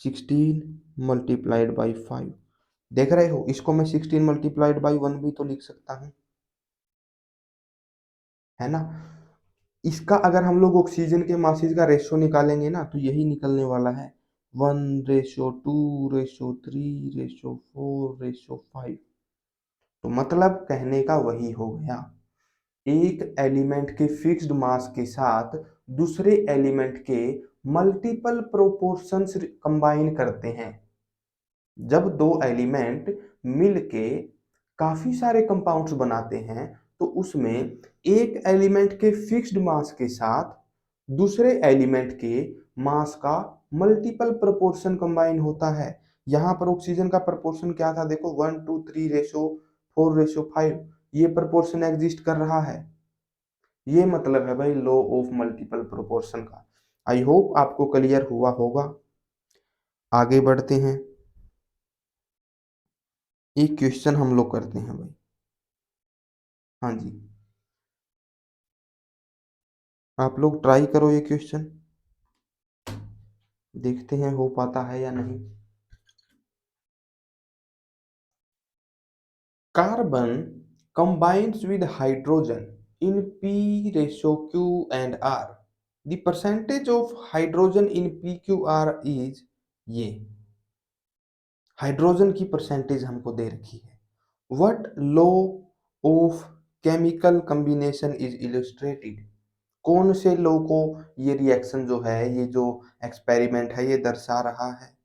16 मल्टीप्लाइड बाई 5। देख रहे हो, इसको मैं 16 मल्टीप्लाइड बाई 1 भी तो लिख सकता हूँ, है ना। इसका अगर हम लोग ऑक्सीजन के मासेज का रेशियो निकालेंगे ना तो यही निकलने वाला है 1:2:3:4:5। तो मतलब कहने का वही हो गया, एक एलिमेंट के फिक्स्ड मास के साथ दूसरे एलिमेंट के मल्टीपल प्रोपोर्शंस कंबाइन करते हैं। जब दो एलिमेंट मिलके काफी सारे कंपाउंड्स बनाते हैं तो उसमें एक एलिमेंट के फिक्स्ड मास के साथ दूसरे एलिमेंट के मास का मल्टीपल प्रोपोर्शन कंबाइन होता है। यहाँ पर ऑक्सीजन का प्रोपोर्शन क्या था, देखो 1:3:4:5, ये प्रोपोर्शन एग्जिस्ट कर रहा है। ये मतलब है भाई लॉ ऑफ मल्टीपल प्रोपोर्शन का। आई होप आपको क्लियर हुआ होगा। आगे बढ़ते हैं, एक क्वेश्चन हम लोग करते हैं भाई। हाँ जी, आप लोग ट्राई करो ये क्वेश्चन, देखते हैं हो पाता है या नहीं। Carbon combines with hydrogen in P:2 and R. The percentage of hydrogen in PQR is, ये हाइड्रोजन की परसेंटेज हमको दे रखी है। What law of chemical combination is illustrated, कौन से लॉ को ये रिएक्शन जो है, ये जो एक्सपेरिमेंट है ये दर्शा रहा है।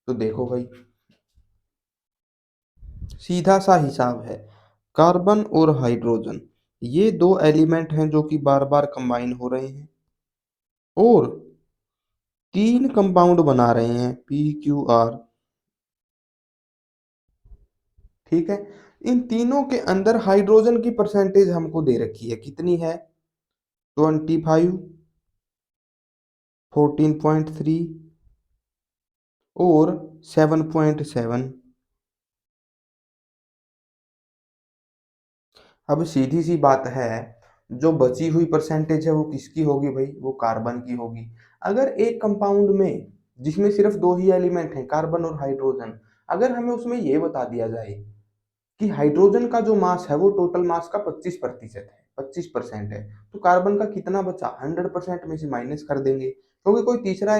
तो देखो भाई, सीधा सा हिसाब है, कार्बन और हाइड्रोजन ये दो एलिमेंट हैं जो कि बार बार कंबाइन हो रहे हैं और तीन कंपाउंड बना रहे हैं PQR। ठीक है, इन तीनों के अंदर हाइड्रोजन की परसेंटेज हमको दे रखी है, कितनी है 25, 14.3 और 7.7। अब सीधी सी बात है, जो बची हुई परसेंटेज है वो किसकी होगी भाई? वो कार्बन की होगी। अगर एक कंपाउंड में जिसमें सिर्फ दो ही एलिमेंट हैं, कार्बन और हाइड्रोजन, अगर हमें उसमें ये बता दिया जाए कि हाइड्रोजन का जो मास है वो टोटल मास का 25% है, 25% है, तो कार्बन का कितना बचा? 100% में से माइनस कर देंगे, क्योंकि कोई तीसरा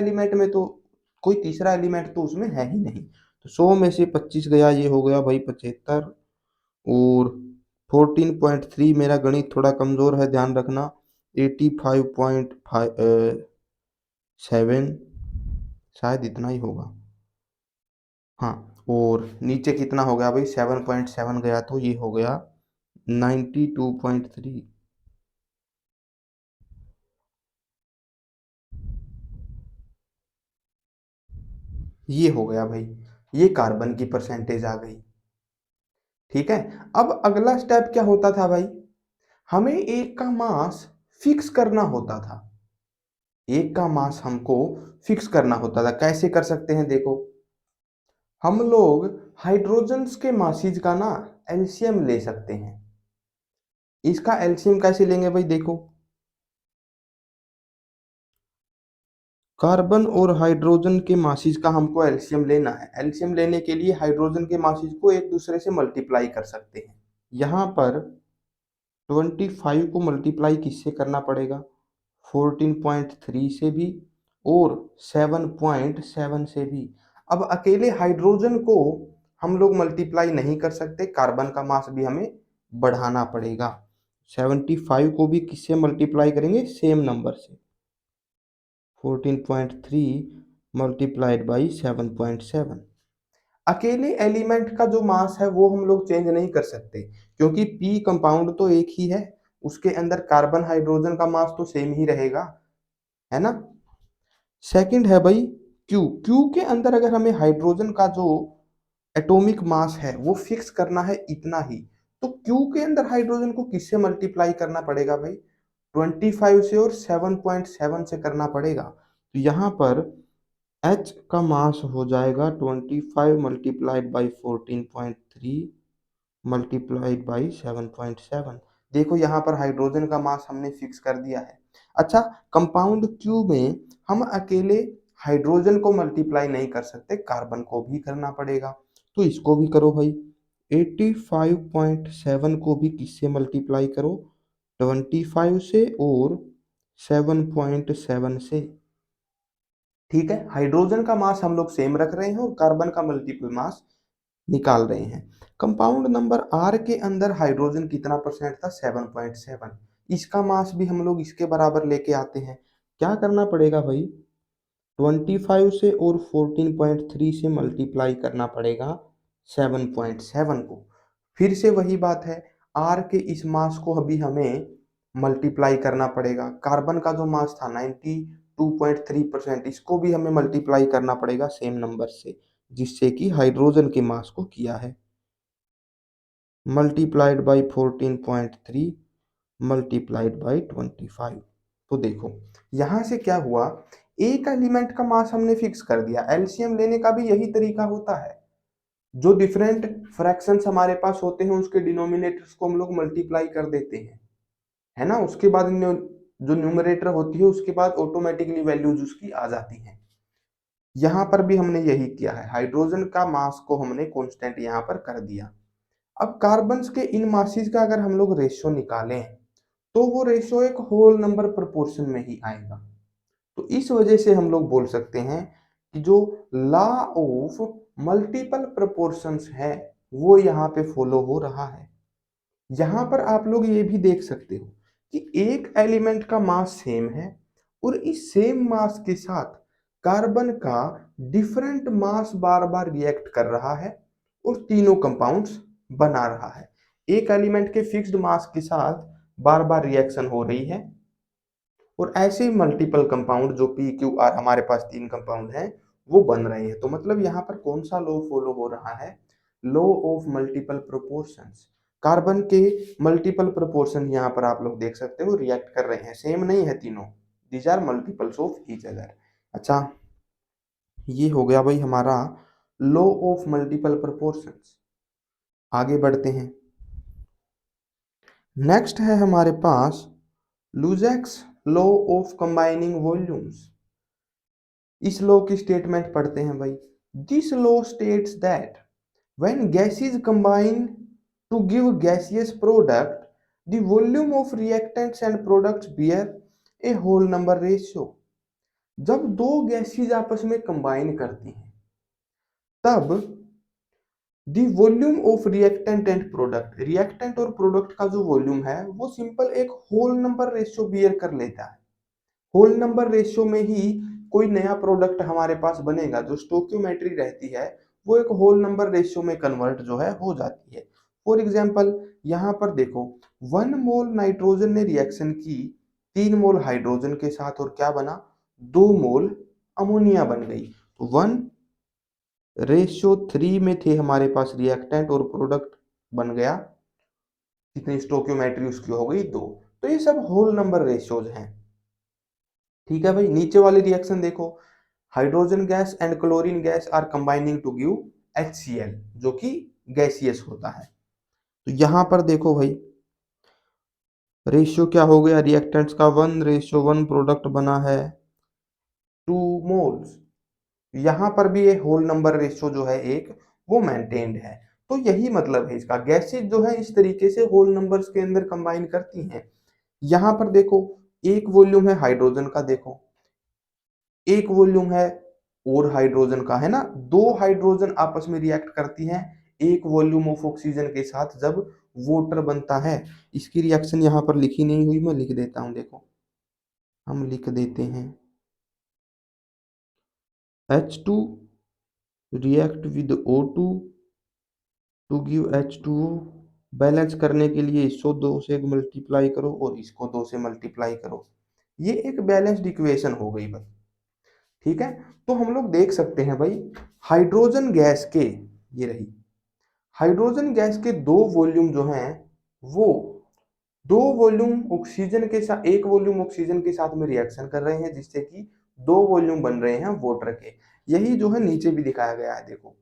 एलिमेंट तो उसमें है ही नहीं। तो 100 में से 25 गया, ये हो गया भाई 75। और 14.3, मेरा गणित थोड़ा कमजोर है, ध्यान रखना। 85.7, शायद इतना ही होगा। हाँ, और नीचे कितना हो गया भाई? 7.7 गया, तो ये हो गया 92.3। ये हो गया भाई, ये कार्बन की परसेंटेज आ गई। ठीक है। अब अगला स्टेप क्या होता था भाई? हमें एक का मास फिक्स करना होता था। एक का मास हमको फिक्स करना होता था। कैसे कर सकते हैं? देखो, हम लोग हाइड्रोजन्स के मासिज का ना एलसीएम ले सकते हैं। इसका एलसीएम कैसे लेंगे भाई? देखो, कार्बन और हाइड्रोजन के मासिस का हमको एलसीएम लेना है। एलसीएम लेने के लिए हाइड्रोजन के मासिस को एक दूसरे से मल्टीप्लाई कर सकते हैं। यहाँ पर 25 को मल्टीप्लाई किससे करना पड़ेगा? 14.3 से भी और 7.7 से भी। अब अकेले हाइड्रोजन को हम लोग मल्टीप्लाई नहीं कर सकते, कार्बन का मास भी हमें बढ़ाना पड़ेगा। 75 को भी किससे मल्टीप्लाई करेंगे? सेम नंबर से। 14.3 मल्टीप्लाइड बाई 7.7। अकेले एलिमेंट का जो मास है वो हम लोग चेंज नहीं कर सकते, क्योंकि पी कंपाउंड तो एक ही है, उसके अंदर कार्बन हाइड्रोजन का मास तो सेम ही रहेगा, है ना। सेकंड है भाई क्यू। क्यू के अंदर अगर हमें हाइड्रोजन का जो एटॉमिक मास है वो फिक्स करना है इतना ही, तो क्यू के अंदर हाइड्रोजन को किससे मल्टीप्लाई करना पड़ेगा भाई? 25 से और 7.7 से करना पड़ेगा। तो यहाँ पर H का मास हो जाएगा 25 मल्टीप्लाइड बाई 14.3 मल्टीप्लाइड बाई 7.7। देखो, यहाँ पर हाइड्रोजन का मास हमने फिक्स कर दिया है। अच्छा, कंपाउंड क्यू में हम अकेले हाइड्रोजन को मल्टीप्लाई नहीं कर सकते, कार्बन को भी करना पड़ेगा। तो इसको भी करो भाई। 85.7 को भी किससे मल्टीप्लाई करो? 25 से और 7.7 से। ठीक है, हाइड्रोजन का मास हम लोग सेम रख रहे हैं और कार्बन का मल्टीपल मास निकाल रहे हैं। कंपाउंड नंबर आर के अंदर हाइड्रोजन कितना परसेंट था? 7.7। इसका मास भी हम लोग इसके बराबर लेके आते हैं। क्या करना पड़ेगा भाई? 25 से और 14.3 से मल्टीप्लाई करना पड़ेगा 7.7 को। फिर से वही बात है, आर के इस मास को अभी हमें मल्टीप्लाई करना पड़ेगा। कार्बन का जो मास था 92.3%, इसको भी हमें मल्टीप्लाई करना पड़ेगा सेम नंबर से, जिससे कि हाइड्रोजन के मास को किया है। Multiplied by 14.3 multiplied by 25। तो देखो, यहां से क्या हुआ, एक एलिमेंट का मास हमने फिक्स कर दिया। एलसीएम लेने का भी यही तरीका होता है। जो डिफरेंट फ्रैक्शंस हमारे पास होते हैं उसके डिनोमिनेटर्स को हम लोग मल्टीप्लाई कर देते हैं, है ना। उसके बाद जो न्यूमरेटर होती है उसके बाद ऑटोमेटिकली वैल्यूज उसकी आ जाती हैं। यहाँ पर भी हमने यही किया है, हाइड्रोजन का मास को हमने कांस्टेंट यहाँ पर कर दिया। अब कार्बन्स के इन मासिस का अगर हम लोग रेशियो निकालें तो वो रेशियो एक होल नंबर प्रोपोर्शन में ही आएगा। तो इस वजह से हम लोग बोल सकते हैं कि जो लॉ ऑफ मल्टीपल प्रोपोर्शंस है वो यहाँ पे फॉलो हो रहा है। यहाँ पर आप लोग ये भी देख सकते हो कि एक एलिमेंट का मास सेम है और इस सेम मास के साथ कार्बन का डिफरेंट मास बार बार रिएक्ट कर रहा है और तीनों कंपाउंड्स बना रहा है। एक एलिमेंट के फिक्स्ड मास के साथ बार बार रिएक्शन हो रही है और ऐसे ही मल्टीपल कंपाउंड जो पी क्यू आर, हमारे पास तीन कंपाउंड हैं, वो बन रहे हैं। तो मतलब यहाँ पर कौन सा लॉ फॉलो हो रहा है? Law of multiple proportions. Carbon के मल्टीपल प्रोपोर्शन यहाँ पर आप लोग देख सकते हो रिएक्ट कर रहे हैं, सेम नहीं है तीनों, these are multiples of each other. अच्छा, ये हो गया भाई हमारा लॉ ऑफ मल्टीपल प्रोपोर्शंस। आगे बढ़ते हैं। नेक्स्ट है हमारे पास Lussac's law of combining volumes. इस लॉ की स्टेटमेंट पढ़ते हैं भाई। This law states that when gases combine to give gaseous product, the volume of reactants and products bear a whole number ratio। जब दो गैसेज आपस में कंबाइन करती हैं तब the volume of reactant and product, reactant और product का जो वॉल्यूम है वो सिंपल एक होल नंबर रेशियो बियर कर लेता है। होल नंबर रेशियो में ही कोई नया प्रोडक्ट हमारे पास बनेगा। जो स्टोक्योमेट्री रहती है वो एक होल नंबर रेशियो में कन्वर्ट जो है हो जाती है। फॉर एग्जांपल यहाँ पर देखो 1 मोल नाइट्रोजन ने रिएक्शन की 3 मोल हाइड्रोजन के साथ और क्या बना, 2 मोल अमोनिया बन गई। तो 1:3 में थे हमारे पास रिएक्टेंट और प्रोडक्ट बन गया, कितनी स्टोक्योमेट्री उसकी हो गई 2। तो ये सब होल नंबर रेशियोज हैं। ठीक है भाई, नीचे वाली रिएक्शन देखो, hydrogen gas and chlorine gas are combining to give HCl जो कि गैसियस होता है। तो यहां पर देखो भाई रेशियो क्या हो गया, रिएक्टेंट्स का 1:1, प्रोडक्ट बना है 2 मोल्स। यहां पर भी ये होल नंबर रेशियो जो है एक वो मेंटेन्ड है। तो यही मतलब है इसका, गैसेज जो है इस तरीके से होल नंबर्स के अंदर कंबाइन करती हैं। यहां पर देखो एक वॉल्यूम है हाइड्रोजन का, देखो एक वॉल्यूम है और हाइड्रोजन का, है ना। दो हाइड्रोजन आपस में रिएक्ट करती हैं एक वॉल्यूम ऑफ ऑक्सीजन के साथ जब वाटर बनता है। इसकी रिएक्शन यहाँ पर लिखी नहीं हुई, मैं लिख देता हूँ, देखो हम लिख देते हैं H2 react with O2 to give H2O। Balance करने के लिए इसको 2 से मल्टीप्लाई करो और इसको 2 से मल्टीप्लाई करो। ये एक बैलेंस्ड इक्वेशन हो गई भाई। ठीक है, तो हम लोग देख सकते हैं भाई हाइड्रोजन गैस के, ये रही हाइड्रोजन गैस के 2 वॉल्यूम जो हैं वो 2 वॉल्यूम ऑक्सीजन के साथ, एक वॉल्यूम ऑक्सीजन के साथ में रिएक्शन कर रहे हैं जिससे कि 2 वॉल्यूम बन रहे हैं वाटर के। यही जो है नीचे भी दिखाया गया है। देखो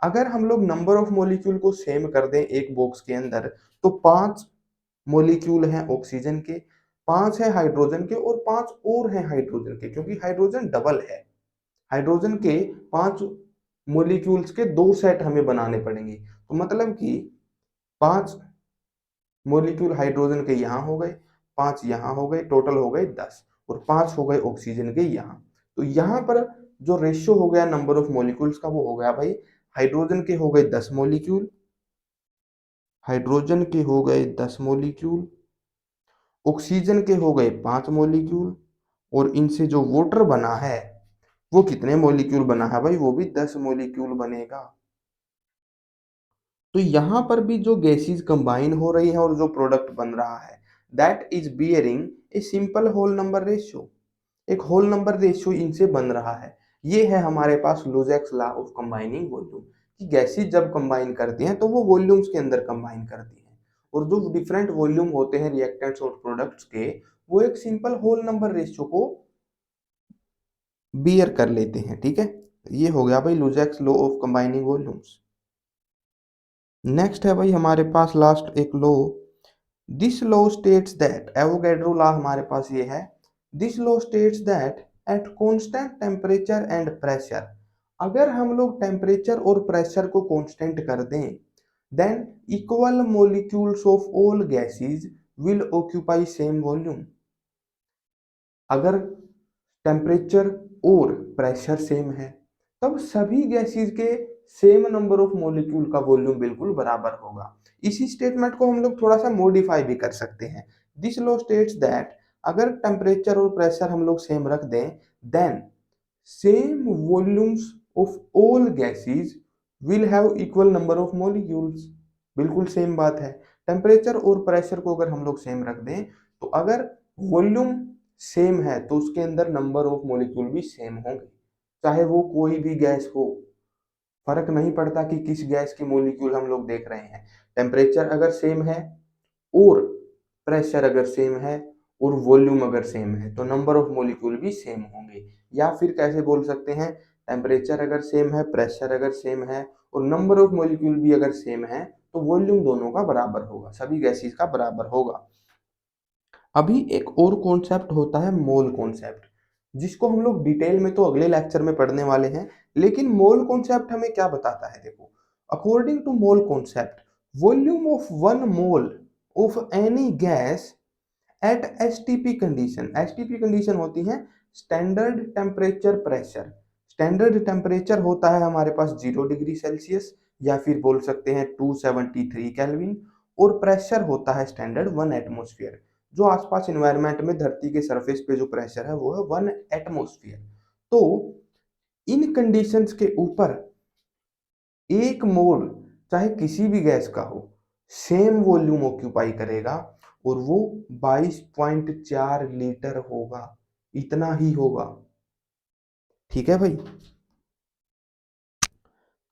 अगर हम लोग नंबर ऑफ मॉलिक्यूल को सेम कर दें एक बॉक्स के अंदर तो 5 मॉलिक्यूल हैं ऑक्सीजन के, 5 है हाइड्रोजन के और 5 और हैं हाइड्रोजन के, क्योंकि हाइड्रोजन डबल है। हाइड्रोजन के 5 मॉलिक्यूल्स के 2 सेट हमें बनाने पड़ेंगे। तो मतलब कि 5 मॉलिक्यूल हाइड्रोजन के यहाँ हो गए, 5 यहाँ हो गए, टोटल हो गए 10 और 5 हो गए ऑक्सीजन के यहाँ। तो यहाँ पर जो रेशियो हो गया नंबर ऑफ मॉलिक्यूल्स का वो हो गया भाई, हाइड्रोजन के हो गए 10 मॉलिक्यूल, हाइड्रोजन के हो गए 10 मॉलिक्यूल, ऑक्सीजन के हो गए 5 मॉलिक्यूल और इनसे जो वाटर बना है वो कितने मॉलिक्यूल बना है भाई, वो भी 10 मॉलिक्यूल बनेगा। तो यहां पर भी जो गैसेस कंबाइन हो रही है और जो प्रोडक्ट बन रहा है that is bearing a simple whole number ratio. एक होल नंबर रेशियो इनसे बन रहा है। ये है हमारे पास Lussac's law of combining volume कि गैसेस जब कंबाइन करती हैं तो वो वॉल्यूम्स के अंदर कंबाइन करती हैं और जो डिफरेंट वॉल्यूम होते हैं रिएक्टेंट्स और प्रोडक्ट्स के वो एक सिंपल होल नंबर रेशियो को बियर कर लेते हैं। ठीक है, ये हो गया भाई Lussac's law of combining volumes. Next है भाई हमारे पास लास्ट एक law, this law states that, Avogadro law हमारे पास ये है। This law states that at constant temperature and pressure, अगर हम लोग टेम्परेचर और प्रेशर को कांस्टेंट कर दें than equal molecules of all gases will occupy same volume. अगर टेम्परेचर और प्रेशर सेम है तब सभी गैसेस के सेम नंबर ऑफ मॉलिक्यूल का वॉल्यूम बिल्कुल बराबर होगा। इसी स्टेटमेंट को हम लोग थोड़ा सा मॉडिफाई भी कर सकते हैं। दिस लॉ स्टेट्स दैट अगर टेम्परेचर और प्रेशर हम लोग सेम रख दें then same volumes of all gases will have equal number of molecules. बिल्कुल सेम बात है, टेम्परेचर और प्रेशर को अगर हम लोग सेम रख दें तो अगर वॉल्यूम सेम है तो उसके अंदर नंबर ऑफ मॉलिक्यूल भी सेम होंगे, चाहे वो कोई भी गैस हो। फर्क नहीं पड़ता कि किस गैस के मॉलिक्यूल हम लोग देख रहे हैं, टेम्परेचर अगर सेम है और प्रेशर अगर सेम है और वॉल्यूम अगर सेम है तो नंबर ऑफ मॉलिक्यूल भी सेम होंगे। या फिर कैसे बोल सकते हैं, टेम्परेचर अगर सेम है, प्रेशर अगर सेम है और नंबर ऑफ मॉलिक्यूल भी अगर सेम है तो वॉल्यूम दोनों का बराबर होगा, सभी गैसेस का बराबर होगा। अभी एक और कॉन्सेप्ट होता है मोल कॉन्सेप्ट, जिसको हम लोग डिटेल में तो अगले लेक्चर में पढ़ने वाले हैं, लेकिन मोल कॉन्सेप्ट हमें क्या बताता है? देखो, according to mole concept, volume of 1 mole of any gas at STP condition. STP condition होती है standard temperature pressure. Standard temperature होता है हमारे पास 0 डिग्री सेल्सियस या फिर बोल सकते हैं 273 केल्विन, और प्रेशर होता है स्टैंडर्ड 1 एटमोस्फियर। जो आसपास इन्वायरमेंट में धरती के सरफेस पे जो प्रेशर है वो है 1 एटमोस्फियर। तो इन कंडीशंस के ऊपर एक मोल चाहे किसी भी गैस का हो सेम वॉल्यूम ऑक्यूपाई करेगा और वो 22.4 लीटर होगा, इतना ही होगा। ठीक है भाई,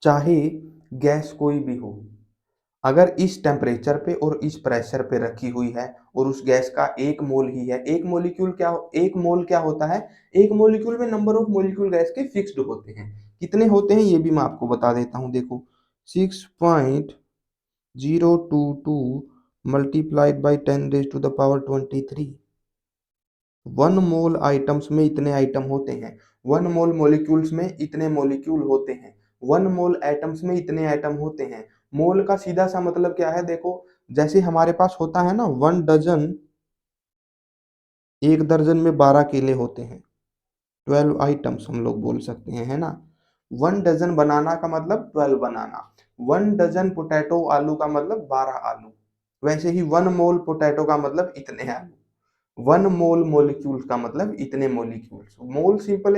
चाहे गैस कोई भी हो, अगर इस टेम्परेचर पे और इस प्रेशर पे रखी हुई है और उस गैस का एक मोल ही है, एक मोल क्या होता है? एक मॉलिक्यूल में नंबर ऑफ मॉलिक्यूल गैस के फिक्स्ड होते हैं। कितने होते हैं ये भी मैं आपको बता देता हूँ। देखो, 6.022 मल्टीप्लाइड बाई 10⁻⁻23। 1 मोल आइटम्स में इतने आइटम होते हैं, 1 मोल मॉलिक्यूल्स में इतने मॉलिक्यूल होते हैं, 1 मोल एटम्स में इतने एटम होते हैं। मोल का सीधा सा मतलब क्या है? देखो, जैसे हमारे पास होता है ना 1 डजन, 1 दर्जन में 12 केले होते हैं, 12 आइटम्स हम लोग बोल सकते हैं, है ना। 1 डजन बनाना का मतलब 12 बनाना, 1 डजन पोटैटो आलू का मतलब 12 आलू। वैसे ही 1 मोल पोटैटो का मतलब इतने आलू, 1 मोल मॉलिक्यूल का मतलब इतने मॉलिक्यूल्स। मोल सिंपल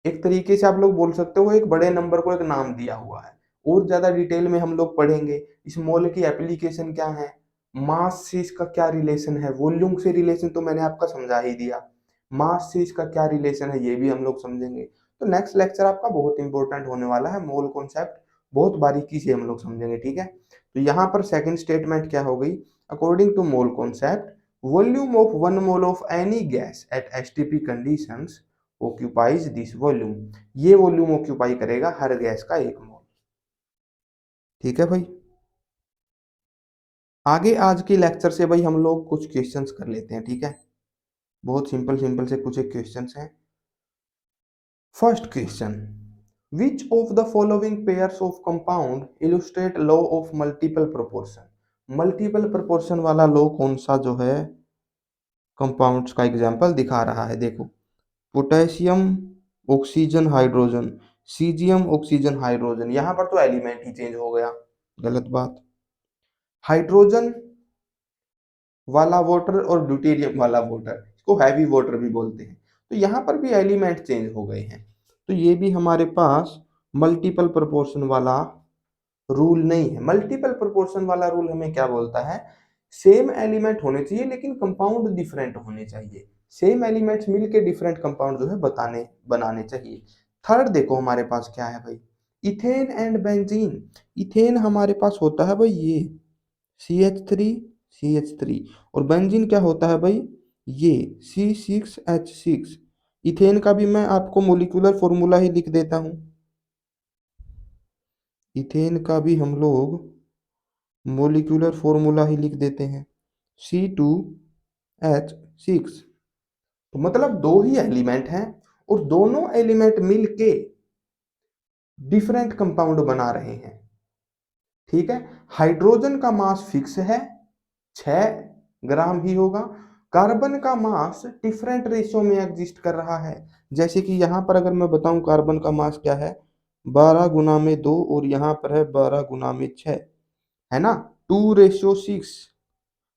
एक तरीके से आप लोग बोल सकते हो एक बड़े नंबर को एक नाम दिया हुआ है। और ज्यादा डिटेल में हम लोग पढ़ेंगे इस मोल की एप्लीकेशन क्या है, मास से इसका क्या रिलेशन है, वॉल्यूम से रिलेशन तो मैंने आपका समझा ही दिया, मास से इसका क्या रिलेशन है ये भी हम लोग समझेंगे। तो नेक्स्ट लेक्चर आपका बहुत इंपॉर्टेंट होने वाला है, मोल कॉन्सेप्ट बहुत बारीकी से हम लोग समझेंगे, ठीक है। तो यहाँ पर सेकंड स्टेटमेंट क्या हो गई? According to mole concept, volume of 1 mole of any gas at STP conditions occupies this volume. ये वॉल्यूम ऑक्यूपाई करेगा हर गैस का 1 मोल। ठीक है भाई, आगे आज के लेक्चर से भाई हम लोग कुछ क्वेश्चंस कर लेते हैं, ठीक है। बहुत सिंपल सिंपल से कुछ एक क्वेश्चंस हैं। First question, which of the following pairs of compound illustrate law of multiple proportion. Multiple proportion वाला लॉ कौन सा जो है कंपाउंड्स का एग्जांपल दिखा रहा है? देखो, potassium oxygen hydrogen, caesium oxygen hydrogen. यहां पर तो एलिमेंट ही चेंज हो गया, गलत बात। हाइड्रोजन वाला वाटर और ड्यूटेरियम वाला वाटर, इसको हैवी वाटर भी बोलते हैं, तो यहाँ पर भी एलिमेंट चेंज हो गए हैं। तो ये भी हमारे पास मल्टीपल प्रोपोर्शन वाला रूल नहीं है। मल्टीपल प्रोपोर्शन वाला रूल हमें क्या बोलता है? सेम एलिमेंट होने चाहिए लेकिन कंपाउंड डिफरेंट होने चाहिए। सेम एलिमेंट्स मिलके डिफरेंट कंपाउंड जो है बताने बनाने चाहिए। थर्ड देखो हमारे पास क्या है भाई, इथेन एंड बेंजीन। इथेन हमारे पास होता है भाई ये CH3 CH3, और बेंजीन क्या होता है भाई? ये C6H6। इथेन का भी मैं आपको मोलिकुलर फॉर्मूला ही लिख देता हूँ। इथेन का भी हम लोग मोलिकुलर फॉर्मूला ही लिख देते हैं, C2H6। तो मतलब दो ही एलिमेंट हैं और दोनों एलिमेंट मिलके डिफरेंट कंपाउंड बना रहे हैं, ठीक है। हाइड्रोजन का मास फिक्स है, 6 ग्राम ही होगा। कार्बन का मास डिफरेंट रेशियो में एग्जिस्ट कर रहा है। जैसे कि यहां पर अगर मैं बताऊं कार्बन का मास क्या है, 12 × 2, और यहां पर है 12 × 6, है ना। 2:6,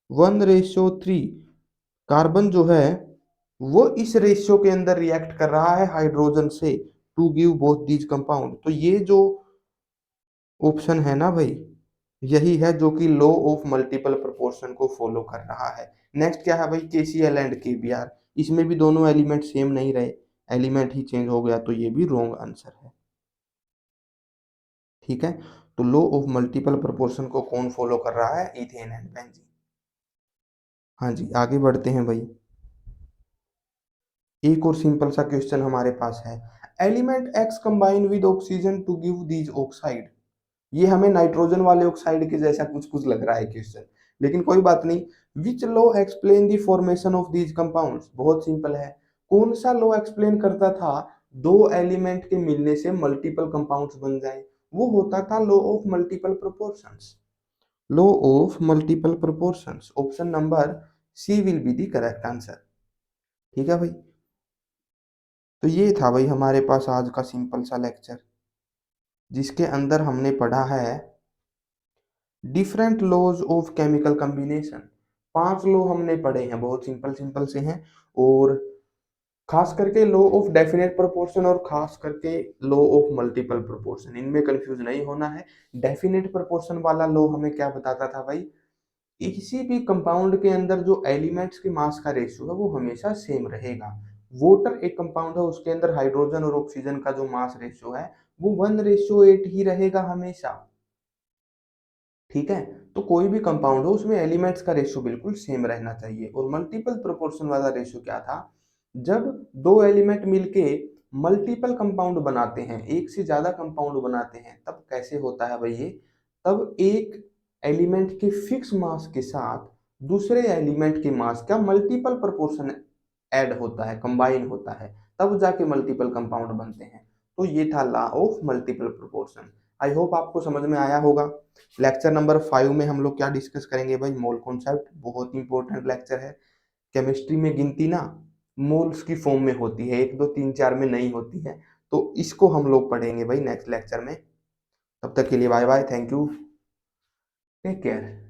1:3। कार्बन जो है वो इस रेशियो के अंदर रिएक्ट कर रहा है हाइड्रोजन से to give both these compound. तो ये जो ऑप्शन है ना भाई, यही है जो कि लॉ ऑफ मल्टीपल प्रोपोर्शन को फॉलो कर रहा है। नेक्स्ट क्या है भाई, KCl एंड KBr। इसमें भी दोनों एलिमेंट सेम नहीं रहे, एलिमेंट ही चेंज हो गया, तो ये भी रॉन्ग आंसर है, ठीक है। तो लॉ ऑफ मल्टीपल प्रोपोर्शन को कौन फॉलो कर रहा है? Ethane and benzene. हाँ जी, आगे बढ़ते हैं भाई। एक और सिंपल सा क्वेश्चन हमारे पास है, element X combine with oxygen to give these oxide. ये हमें नाइट्रोजन वाले ऑक्साइड के जैसा कुछ कुछ लग रहा है क्वेश्चन, लेकिन कोई बात नहीं। Which law explain the formation of these compounds, बहुत सिंपल है। कौन सा लॉ एक्सप्लेन करता था दो एलिमेंट के मिलने से मल्टीपल कंपाउंड्स बन जाए? वो होता था law of multiple proportions. Law of multiple proportions, option number C will be the correct answer. ठीक है भाई, तो ये था भाई हमारे पास आज का सिंपल सा लेक्चर, जिसके अंदर हमने पढ़ा है different laws of chemical combination. 5 law हमने पढ़े हैं, बहुत सिंपल सिंपल से हैं। और खास करके लॉ ऑफ डेफिनेट प्रोपोर्शन और खास करके लॉ ऑफ मल्टीपल प्रोपोर्शन, इनमें कंफ्यूज नहीं होना है। डेफिनेट प्रोपोर्शन वाला लॉ हमें क्या बताता था भाई, किसी भी कंपाउंड के अंदर जो एलिमेंट्स के मास का रेशियो है वो हमेशा सेम रहेगा। वाटर एक कंपाउंड है, उसके अंदर हाइड्रोजन और ऑक्सीजन का जो मास रेशियो है वो 1:8 ही रहेगा हमेशा। ठीक है, तो कोई भी कंपाउंड हो उसमें एलिमेंट्स का रेशियो बिल्कुल सेम रहना चाहिए। और मल्टीपल प्रोपोर्शन वाला रेशियो क्या था, जब दो एलिमेंट मिलके मल्टीपल कंपाउंड बनाते हैं, एक से ज्यादा कंपाउंड बनाते हैं, तब कैसे होता है भाई ये, तब एक एलिमेंट के फिक्स मास के साथ दूसरे एलिमेंट के मास का मल्टीपल प्रोपोर्शन ऐड होता है, कंबाइन होता है, तब जाके मल्टीपल कंपाउंड बनते हैं। तो ये था law of multiple proportion. I hope आपको समझ में आया होगा। लेक्चर नंबर 5 में हम लोग क्या डिस्कस करेंगे भाई, मोल कॉन्सेप्ट, बहुत इंपॉर्टेंट लेक्चर है। केमिस्ट्री में गिनती ना मोल्स की फॉर्म में होती है, 1 2 3 4 में नहीं होती है। तो इसको हम लोग पढ़ेंगे भाई नेक्स्ट लेक्चर में। तब तक के लिए bye bye, thank you, take care.